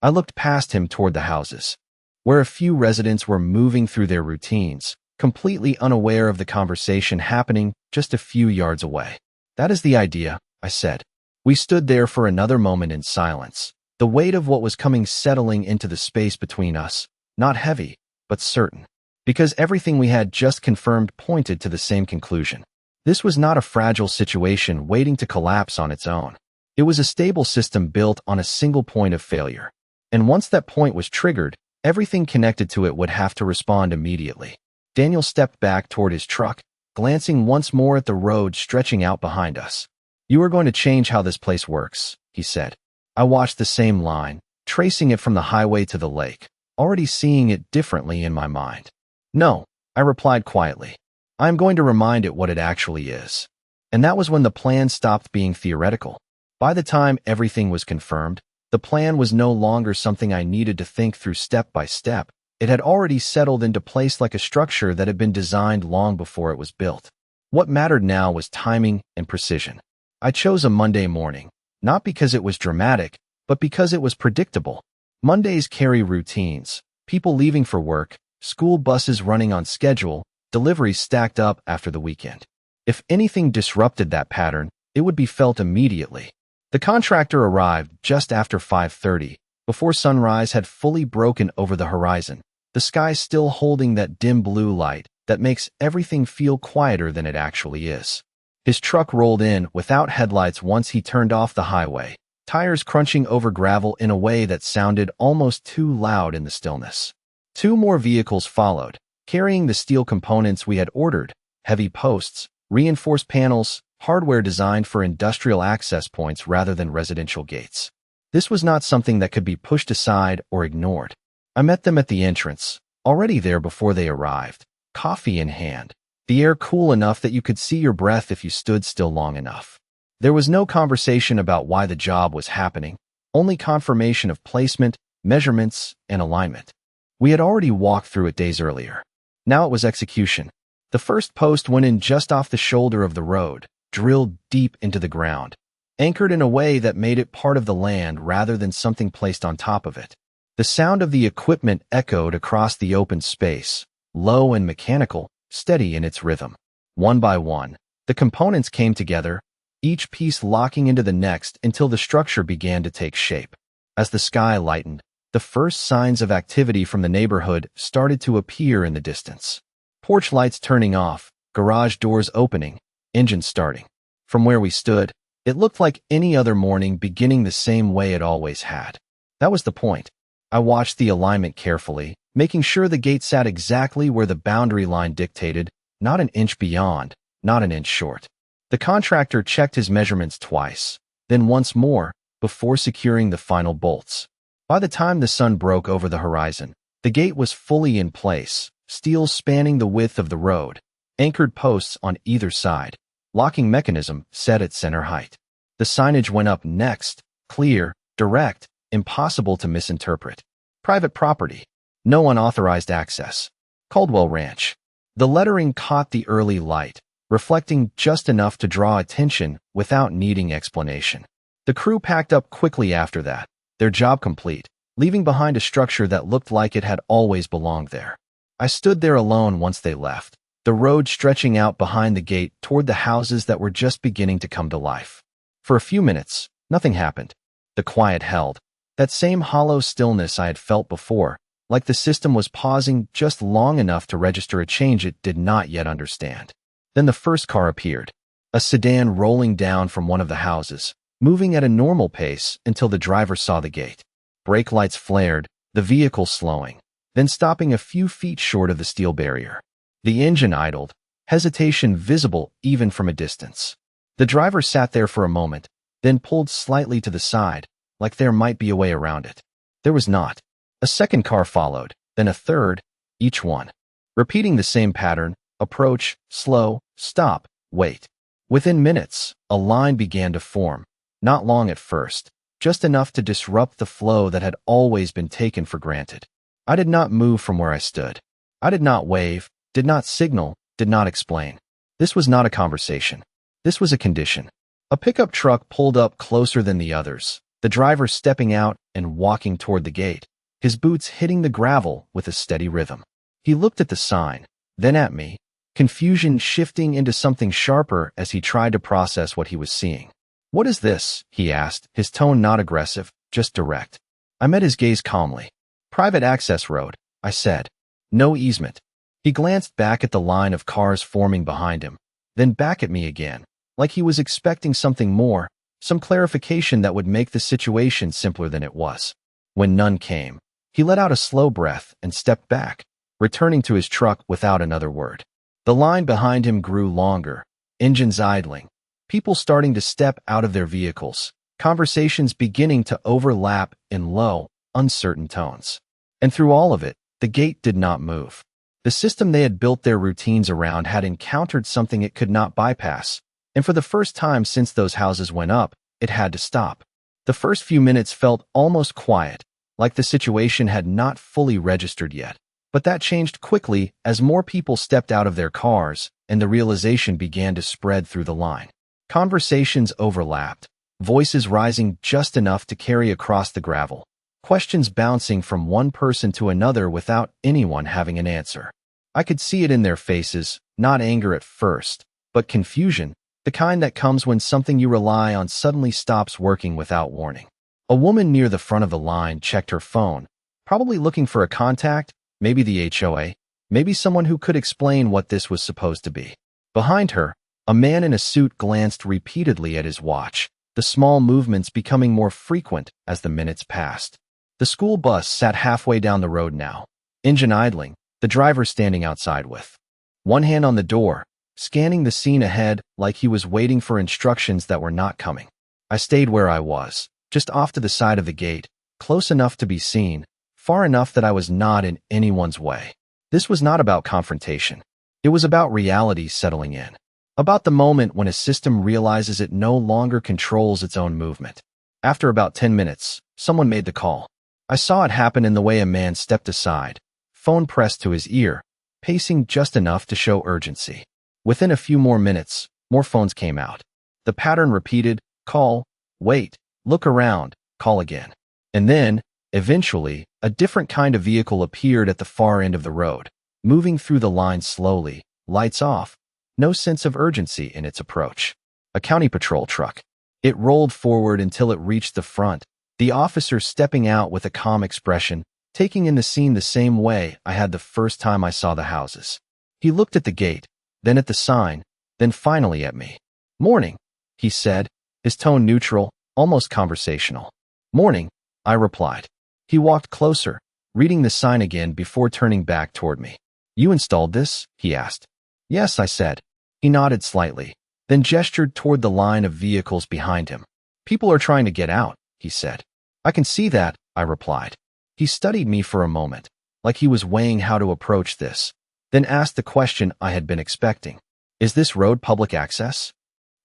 [SPEAKER 1] I looked past him toward the houses, where a few residents were moving through their routines, completely unaware of the conversation happening just a few yards away. That is the idea, I said. We stood there for another moment in silence, the weight of what was coming settling into the space between us, not heavy, but certain, because everything we had just confirmed pointed to the same conclusion. This was not a fragile situation waiting to collapse on its own. It was a stable system built on a single point of failure. And once that point was triggered, everything connected to it would have to respond immediately. Daniel stepped back toward his truck, glancing once more at the road stretching out behind us. You are going to change how this place works, he said. I watched the same line, tracing it from the highway to the lake, already seeing it differently in my mind. No, I replied quietly. I am going to remind it what it actually is. And that was when the plan stopped being theoretical. By the time everything was confirmed, the plan was no longer something I needed to think through step by step. It had already settled into place like a structure that had been designed long before it was built. What mattered now was timing and precision. I chose a Monday morning, not because it was dramatic, but because it was predictable. Mondays carry routines, people leaving for work, school buses running on schedule, deliveries stacked up after the weekend. If anything disrupted that pattern, it would be felt immediately. The contractor arrived just after 5:30, before sunrise had fully broken over the horizon, the sky still holding that dim blue light that makes everything feel quieter than it actually is. His truck rolled in without headlights once he turned off the highway, tires crunching over gravel in a way that sounded almost too loud in the stillness. Two more vehicles followed, carrying the steel components we had ordered, heavy posts, reinforced panels, hardware designed for industrial access points rather than residential gates. This was not something that could be pushed aside or ignored. I met them at the entrance, already there before they arrived, coffee in hand, the air cool enough that you could see your breath if you stood still long enough. There was no conversation about why the job was happening, only confirmation of placement, measurements, and alignment. We had already walked through it days earlier. Now it was execution. The first post went in just off the shoulder of the road, drilled deep into the ground, anchored in a way that made it part of the land rather than something placed on top of it. The sound of the equipment echoed across the open space, low and mechanical, steady in its rhythm. One by one, the components came together, each piece locking into the next until the structure began to take shape. As the sky lightened, the first signs of activity from the neighborhood started to appear in the distance. Porch lights turning off, garage doors opening, engine starting. From where we stood, it looked like any other morning beginning the same way it always had. That was the point. I watched the alignment carefully, making sure the gate sat exactly where the boundary line dictated, not an inch beyond, not an inch short. The contractor checked his measurements twice, then once more, before securing the final bolts. By the time the sun broke over the horizon, the gate was fully in place, steel spanning the width of the road, anchored posts on either side, locking mechanism set at center height. The signage went up next, clear, direct, impossible to misinterpret. Private property. No unauthorized access. Caldwell Ranch. The lettering caught the early light, reflecting just enough to draw attention without needing explanation. The crew packed up quickly after that, their job complete, leaving behind a structure that looked like it had always belonged there. I stood there alone once they left, the road stretching out behind the gate toward the houses that were just beginning to come to life. For a few minutes, nothing happened. The quiet held, that same hollow stillness I had felt before, like the system was pausing just long enough to register a change it did not yet understand. Then the first car appeared, a sedan rolling down from one of the houses, moving at a normal pace until the driver saw the gate. Brake lights flared, the vehicle slowing, then stopping a few feet short of the steel barrier. The engine idled, hesitation visible even from a distance. The driver sat there for a moment, then pulled slightly to the side, like there might be a way around it. There was not. A second car followed, then a third, each one repeating the same pattern: approach, slow, stop, wait. Within minutes, a line began to form, not long at first, just enough to disrupt the flow that had always been taken for granted. I did not move from where I stood. I did not wave, did not signal, did not explain. This was not a conversation. This was a condition. A pickup truck pulled up closer than the others, the driver stepping out and walking toward the gate, his boots hitting the gravel with a steady rhythm. He looked at the sign, then at me, confusion shifting into something sharper as he tried to process what he was seeing. "What is this?" he asked, his tone not aggressive, just direct. I met his gaze calmly. "Private access road," I said. "No easement." He glanced back at the line of cars forming behind him, then back at me again, like he was expecting something more, some clarification that would make the situation simpler than it was. When none came, he let out a slow breath and stepped back, returning to his truck without another word. The line behind him grew longer, engines idling, people starting to step out of their vehicles, conversations beginning to overlap in low, uncertain tones. And through all of it, the gate did not move. The system they had built their routines around had encountered something it could not bypass, and for the first time since those houses went up, it had to stop. The first few minutes felt almost quiet, like the situation had not fully registered yet. But that changed quickly as more people stepped out of their cars and the realization began to spread through the line. Conversations overlapped, voices rising just enough to carry across the gravel, questions bouncing from one person to another without anyone having an answer. I could see it in their faces, not anger at first, but confusion, the kind that comes when something you rely on suddenly stops working without warning. A woman near the front of the line checked her phone, probably looking for a contact, maybe the HOA, maybe someone who could explain what this was supposed to be. Behind her, a man in a suit glanced repeatedly at his watch, the small movements becoming more frequent as the minutes passed. The school bus sat halfway down the road now, engine idling, the driver standing outside with one hand on the door, scanning the scene ahead like he was waiting for instructions that were not coming. I stayed where I was, just off to the side of the gate, close enough to be seen, far enough that I was not in anyone's way. This was not about confrontation. It was about reality settling in. About the moment when a system realizes it no longer controls its own movement. After about 10 minutes, someone made the call. I saw it happen in the way a man stepped aside, phone pressed to his ear, pacing just enough to show urgency. Within a few more minutes, more phones came out. The pattern repeated: call, wait, look around, call again. And then, eventually, a different kind of vehicle appeared at the far end of the road, moving through the line slowly, lights off, no sense of urgency in its approach. A county patrol truck. It rolled forward until it reached the front, the officer stepping out with a calm expression, taking in the scene the same way I had the first time I saw the houses. He looked at the gate, then at the sign, then finally at me. "Morning," he said, his tone neutral, almost conversational. "Morning," I replied. He walked closer, reading the sign again before turning back toward me. "You installed this?" he asked. "Yes," I said. He nodded slightly, then gestured toward the line of vehicles behind him. "People are trying to get out," he said. "I can see that," I replied. He studied me for a moment, like he was weighing how to approach this, then asked the question I had been expecting. "Is this road public access?"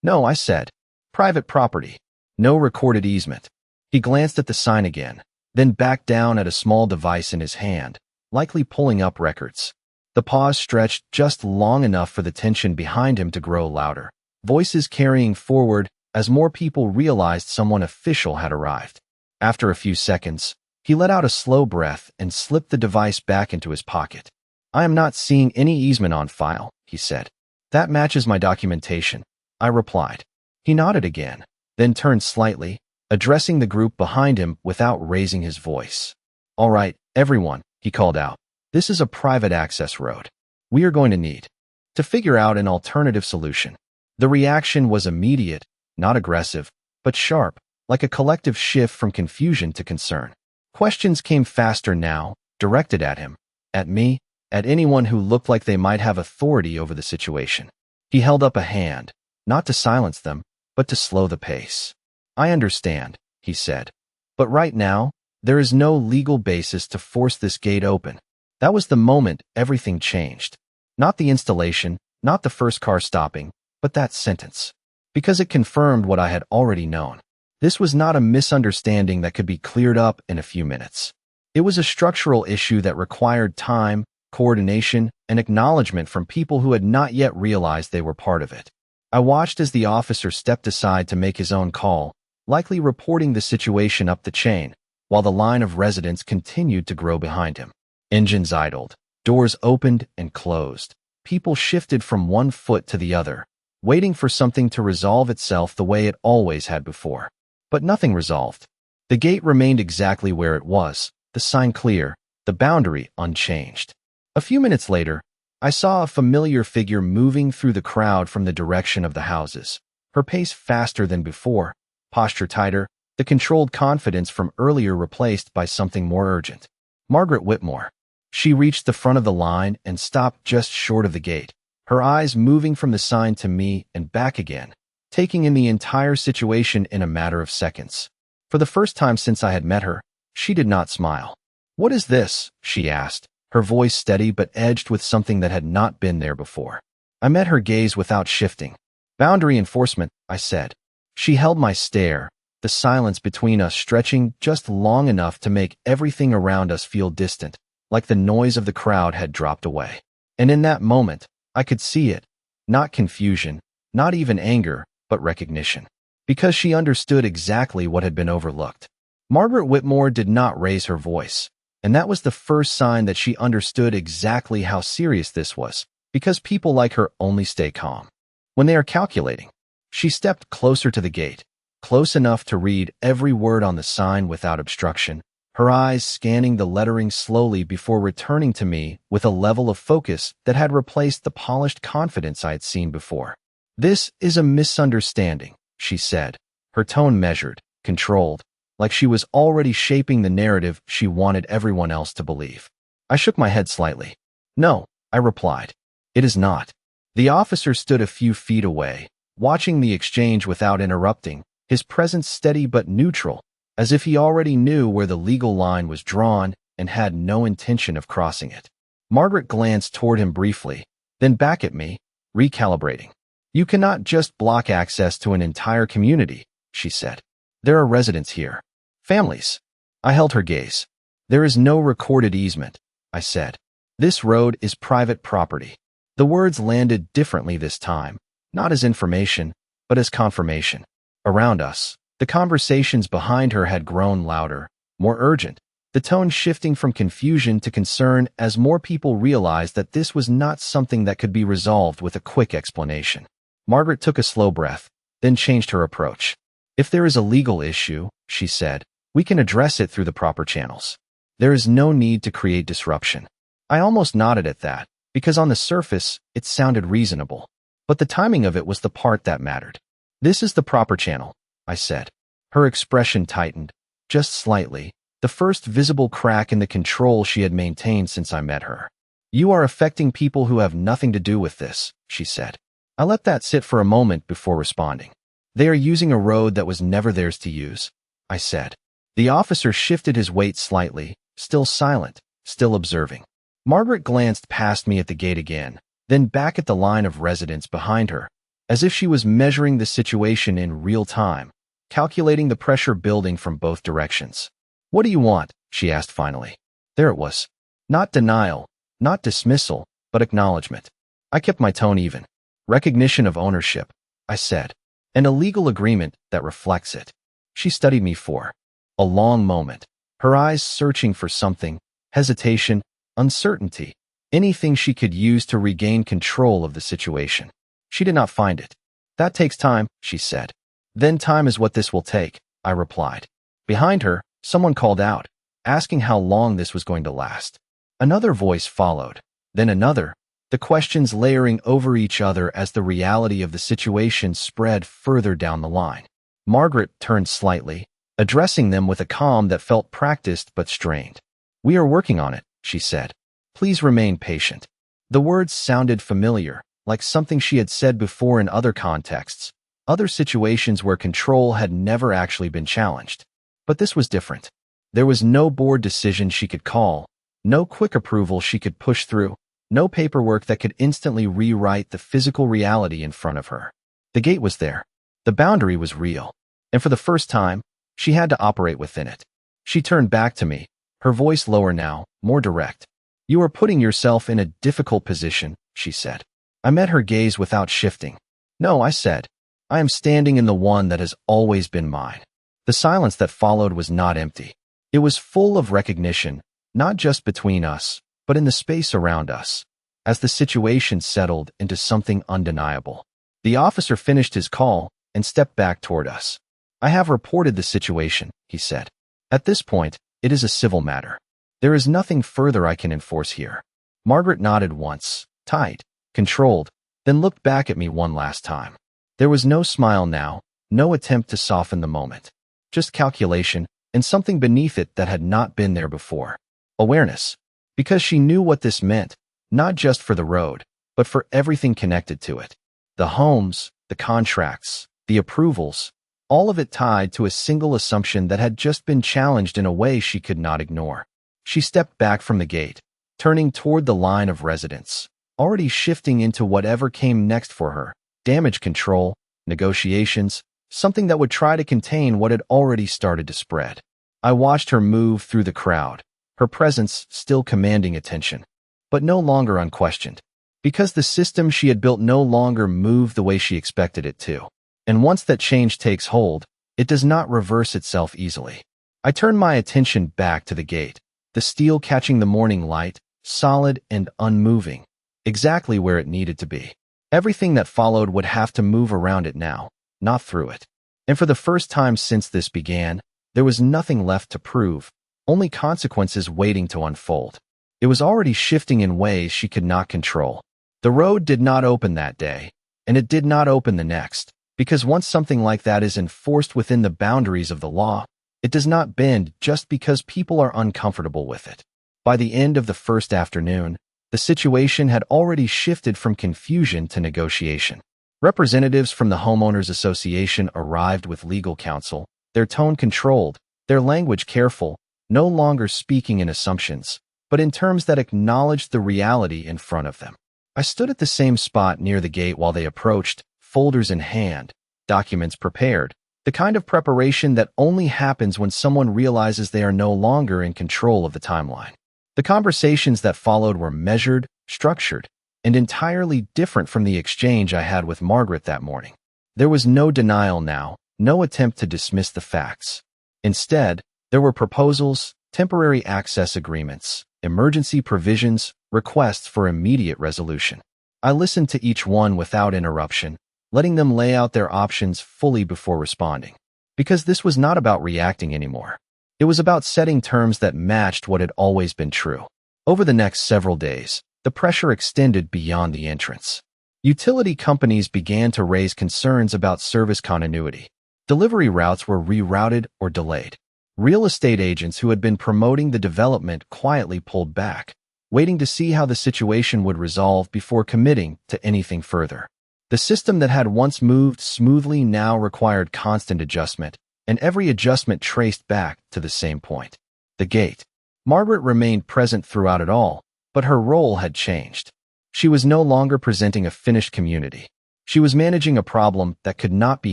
[SPEAKER 1] "No," I said. "Private property. No recorded easement." He glanced at the sign again, then backed down at a small device in his hand, likely pulling up records. The pause stretched just long enough for the tension behind him to grow louder, voices carrying forward as more people realized someone official had arrived. After a few seconds, he let out a slow breath and slipped the device back into his pocket. "I am not seeing any easement on file," he said. "That matches my documentation," I replied. He nodded again, then turned slightly, addressing the group behind him without raising his voice. "All right, everyone," he called out. "This is a private access road. We are going to need to figure out an alternative solution." The reaction was immediate, not aggressive, but sharp, like a collective shift from confusion to concern. Questions came faster now, directed at him, at me, at anyone who looked like they might have authority over the situation. He held up a hand, not to silence them, but to slow the pace. "I understand," he said. "But right now, there is no legal basis to force this gate open." That was the moment everything changed. Not the installation, not the first car stopping, but that sentence. Because it confirmed what I had already known. This was not a misunderstanding that could be cleared up in a few minutes. It was a structural issue that required time, coordination, and acknowledgement from people who had not yet realized they were part of it. I watched as the officer stepped aside to make his own call, likely reporting the situation up the chain, while the line of residents continued to grow behind him. Engines idled, doors opened and closed. People shifted from one foot to the other, waiting for something to resolve itself the way it always had before. But nothing resolved. The gate remained exactly where it was, the sign clear, the boundary unchanged. A few minutes later, I saw a familiar figure moving through the crowd from the direction of the houses, her pace faster than before, posture tighter, the controlled confidence from earlier replaced by something more urgent. Margaret Whitmore. She reached the front of the line and stopped just short of the gate, her eyes moving from the sign to me and back again, taking in the entire situation in a matter of seconds. For the first time since I had met her, she did not smile. "What is this?" she asked, her voice steady but edged with something that had not been there before. I met her gaze without shifting. "Boundary enforcement," I said. She held my stare, the silence between us stretching just long enough to make everything around us feel distant, like the noise of the crowd had dropped away. And in that moment, I could see it. Not confusion, not even anger, but recognition. Because she understood exactly what had been overlooked. Margaret Whitmore did not raise her voice, and that was the first sign that she understood exactly how serious this was, because people like her only stay calm when they are calculating. She stepped closer to the gate, close enough to read every word on the sign without obstruction, her eyes scanning the lettering slowly before returning to me with a level of focus that had replaced the polished confidence I had seen before. "This is a misunderstanding," she said, her tone measured, controlled, like she was already shaping the narrative she wanted everyone else to believe. I shook my head slightly. "No," I replied. "It is not." The officer stood a few feet away, watching the exchange without interrupting, his presence steady but neutral, as if he already knew where the legal line was drawn and had no intention of crossing it. Margaret glanced toward him briefly, then back at me, recalibrating. "You cannot just block access to an entire community," she said. "There are residents here. Families." I held her gaze. "There is no recorded easement," I said. "This road is private property." The words landed differently this time, not as information, but as confirmation. Around us, the conversations behind her had grown louder, more urgent, the tone shifting from confusion to concern as more people realized that this was not something that could be resolved with a quick explanation. Margaret took a slow breath, then changed her approach. "If there is a legal issue," she said, "we can address it through the proper channels. There is no need to create disruption." I almost nodded at that, because on the surface, it sounded reasonable. But the timing of it was the part that mattered. "This is the proper channel," I said. Her expression tightened, just slightly, the first visible crack in the control she had maintained since I met her. "You are affecting people who have nothing to do with this," she said. I let that sit for a moment before responding. "They are using a road that was never theirs to use," I said. The officer shifted his weight slightly, still silent, still observing. Margaret glanced past me at the gate again, then back at the line of residents behind her, as if she was measuring the situation in real time, calculating the pressure building from both directions. "What do you want?" she asked finally. There it was. Not denial, not dismissal, but acknowledgement. I kept my tone even. "Recognition of ownership," I said, "and a legal agreement that reflects it." She studied me for a long moment, her eyes searching for something, hesitation, uncertainty, anything she could use to regain control of the situation. She did not find it. "That takes time," she said. "Then time is what this will take," I replied. Behind her, someone called out, asking how long this was going to last. Another voice followed, then another, the questions layering over each other as the reality of the situation spread further down the line. Margaret turned slightly, addressing them with a calm that felt practiced but strained. "We are working on it," she said. "Please remain patient." The words sounded familiar, like something she had said before in other contexts, other situations where control had never actually been challenged. But this was different. There was no board decision she could call, no quick approval she could push through, no paperwork that could instantly rewrite the physical reality in front of her. The gate was there. The boundary was real. And for the first time, she had to operate within it. She turned back to me, her voice lower now, more direct. "You are putting yourself in a difficult position," she said. I met her gaze without shifting. "No," I said. "I am standing in the one that has always been mine." The silence that followed was not empty. It was full of recognition, not just between us, but in the space around us, as the situation settled into something undeniable. The officer finished his call and stepped back toward us. "I have reported the situation," he said. "At this point, it is a civil matter. There is nothing further I can enforce here." Margaret nodded once, tight, controlled, then looked back at me one last time. There was no smile now, no attempt to soften the moment. Just calculation, and something beneath it that had not been there before. Awareness. Because she knew what this meant, not just for the road, but for everything connected to it. The homes, the contracts, the approvals, all of it tied to a single assumption that had just been challenged in a way she could not ignore. She stepped back from the gate, turning toward the line of residents, already shifting into whatever came next for her. Damage control, negotiations, something that would try to contain what had already started to spread. I watched her move through the crowd, her presence still commanding attention, but no longer unquestioned, because the system she had built no longer moved the way she expected it to. And once that change takes hold, it does not reverse itself easily. I turned my attention back to the gate, the steel catching the morning light, solid and unmoving, exactly where it needed to be. Everything that followed would have to move around it now, not through it. And for the first time since this began, there was nothing left to prove, only consequences waiting to unfold. It was already shifting in ways she could not control. The road did not open that day, and it did not open the next, because once something like that is enforced within the boundaries of the law, it does not bend just because people are uncomfortable with it. By the end of the first afternoon, the situation had already shifted from confusion to negotiation. Representatives from the Homeowners Association arrived with legal counsel, their tone controlled, their language careful, no longer speaking in assumptions, but in terms that acknowledged the reality in front of them. I stood at the same spot near the gate while they approached, folders in hand, documents prepared, the kind of preparation that only happens when someone realizes they are no longer in control of the timeline. The conversations that followed were measured, structured, and entirely different from the exchange I had with Margaret that morning. There was no denial now, no attempt to dismiss the facts. Instead, there were proposals, temporary access agreements, emergency provisions, requests for immediate resolution. I listened to each one without interruption, letting them lay out their options fully before responding. Because this was not about reacting anymore. It was about setting terms that matched what had always been true. Over the next several days, the pressure extended beyond the entrance. Utility companies began to raise concerns about service continuity. Delivery routes were rerouted or delayed. Real estate agents who had been promoting the development quietly pulled back, waiting to see how the situation would resolve before committing to anything further. The system that had once moved smoothly now required constant adjustment, and every adjustment traced back to the same point. The gate. Margaret remained present throughout it all, but her role had changed. She was no longer presenting a finished community. She was managing a problem that could not be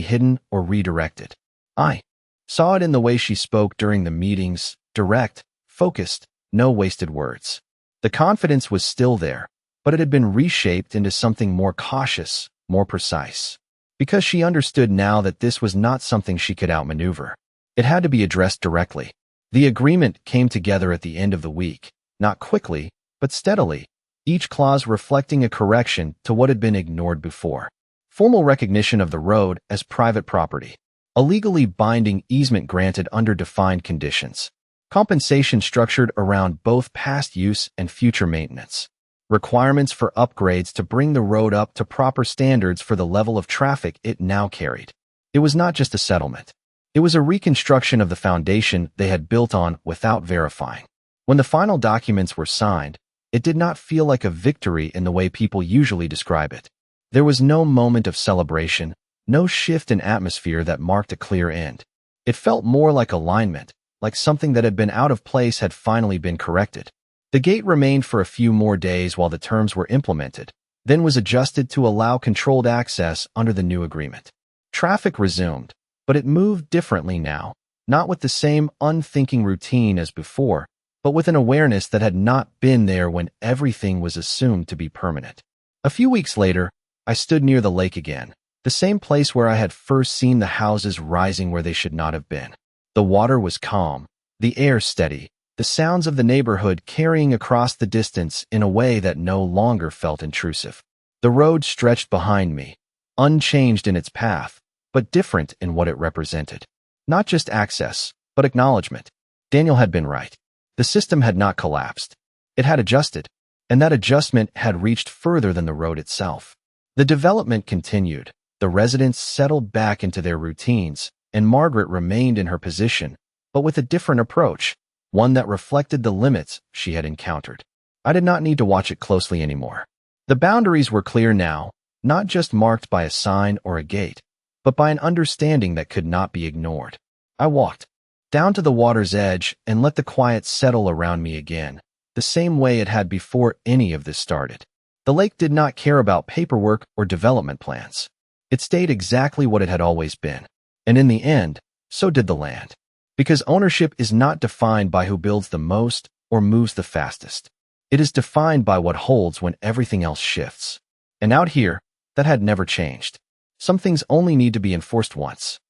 [SPEAKER 1] hidden or redirected. I saw it in the way she spoke during the meetings, direct, focused, no wasted words. The confidence was still there, but it had been reshaped into something more cautious, more precise. Because she understood now that this was not something she could outmaneuver. It had to be addressed directly. The agreement came together at the end of the week, not quickly, but steadily, each clause reflecting a correction to what had been ignored before. Formal recognition of the road as private property. A legally binding easement granted under defined conditions. Compensation structured around both past use and future maintenance. Requirements for upgrades to bring the road up to proper standards for the level of traffic it now carried. It was not just a settlement. It was a reconstruction of the foundation they had built on without verifying. When the final documents were signed, it did not feel like a victory in the way people usually describe it. There was no moment of celebration, no shift in atmosphere that marked a clear end. It felt more like alignment, like something that had been out of place had finally been corrected. The gate remained for a few more days while the terms were implemented, then was adjusted to allow controlled access under the new agreement. Traffic resumed, but it moved differently now, not with the same unthinking routine as before, but with an awareness that had not been there when everything was assumed to be permanent. A few weeks later, I stood near the lake again, the same place where I had first seen the houses rising where they should not have been. The water was calm, the air steady, the sounds of the neighborhood carrying across the distance in a way that no longer felt intrusive. The road stretched behind me, unchanged in its path, but different in what it represented. Not just access, but acknowledgement. Daniel had been right. The system had not collapsed. It had adjusted, and that adjustment had reached further than the road itself. The development continued. The residents settled back into their routines, and Margaret remained in her position, but with a different approach, one that reflected the limits she had encountered. I did not need to watch it closely anymore. The boundaries were clear now, not just marked by a sign or a gate, but by an understanding that could not be ignored. I walked down to the water's edge and let the quiet settle around me again, the same way it had before any of this started. The lake did not care about paperwork or development plans. It stayed exactly what it had always been. And in the end, so did the land. Because ownership is not defined by who builds the most or moves the fastest. It is defined by what holds when everything else shifts. And out here, that had never changed. Some things only need to be enforced once.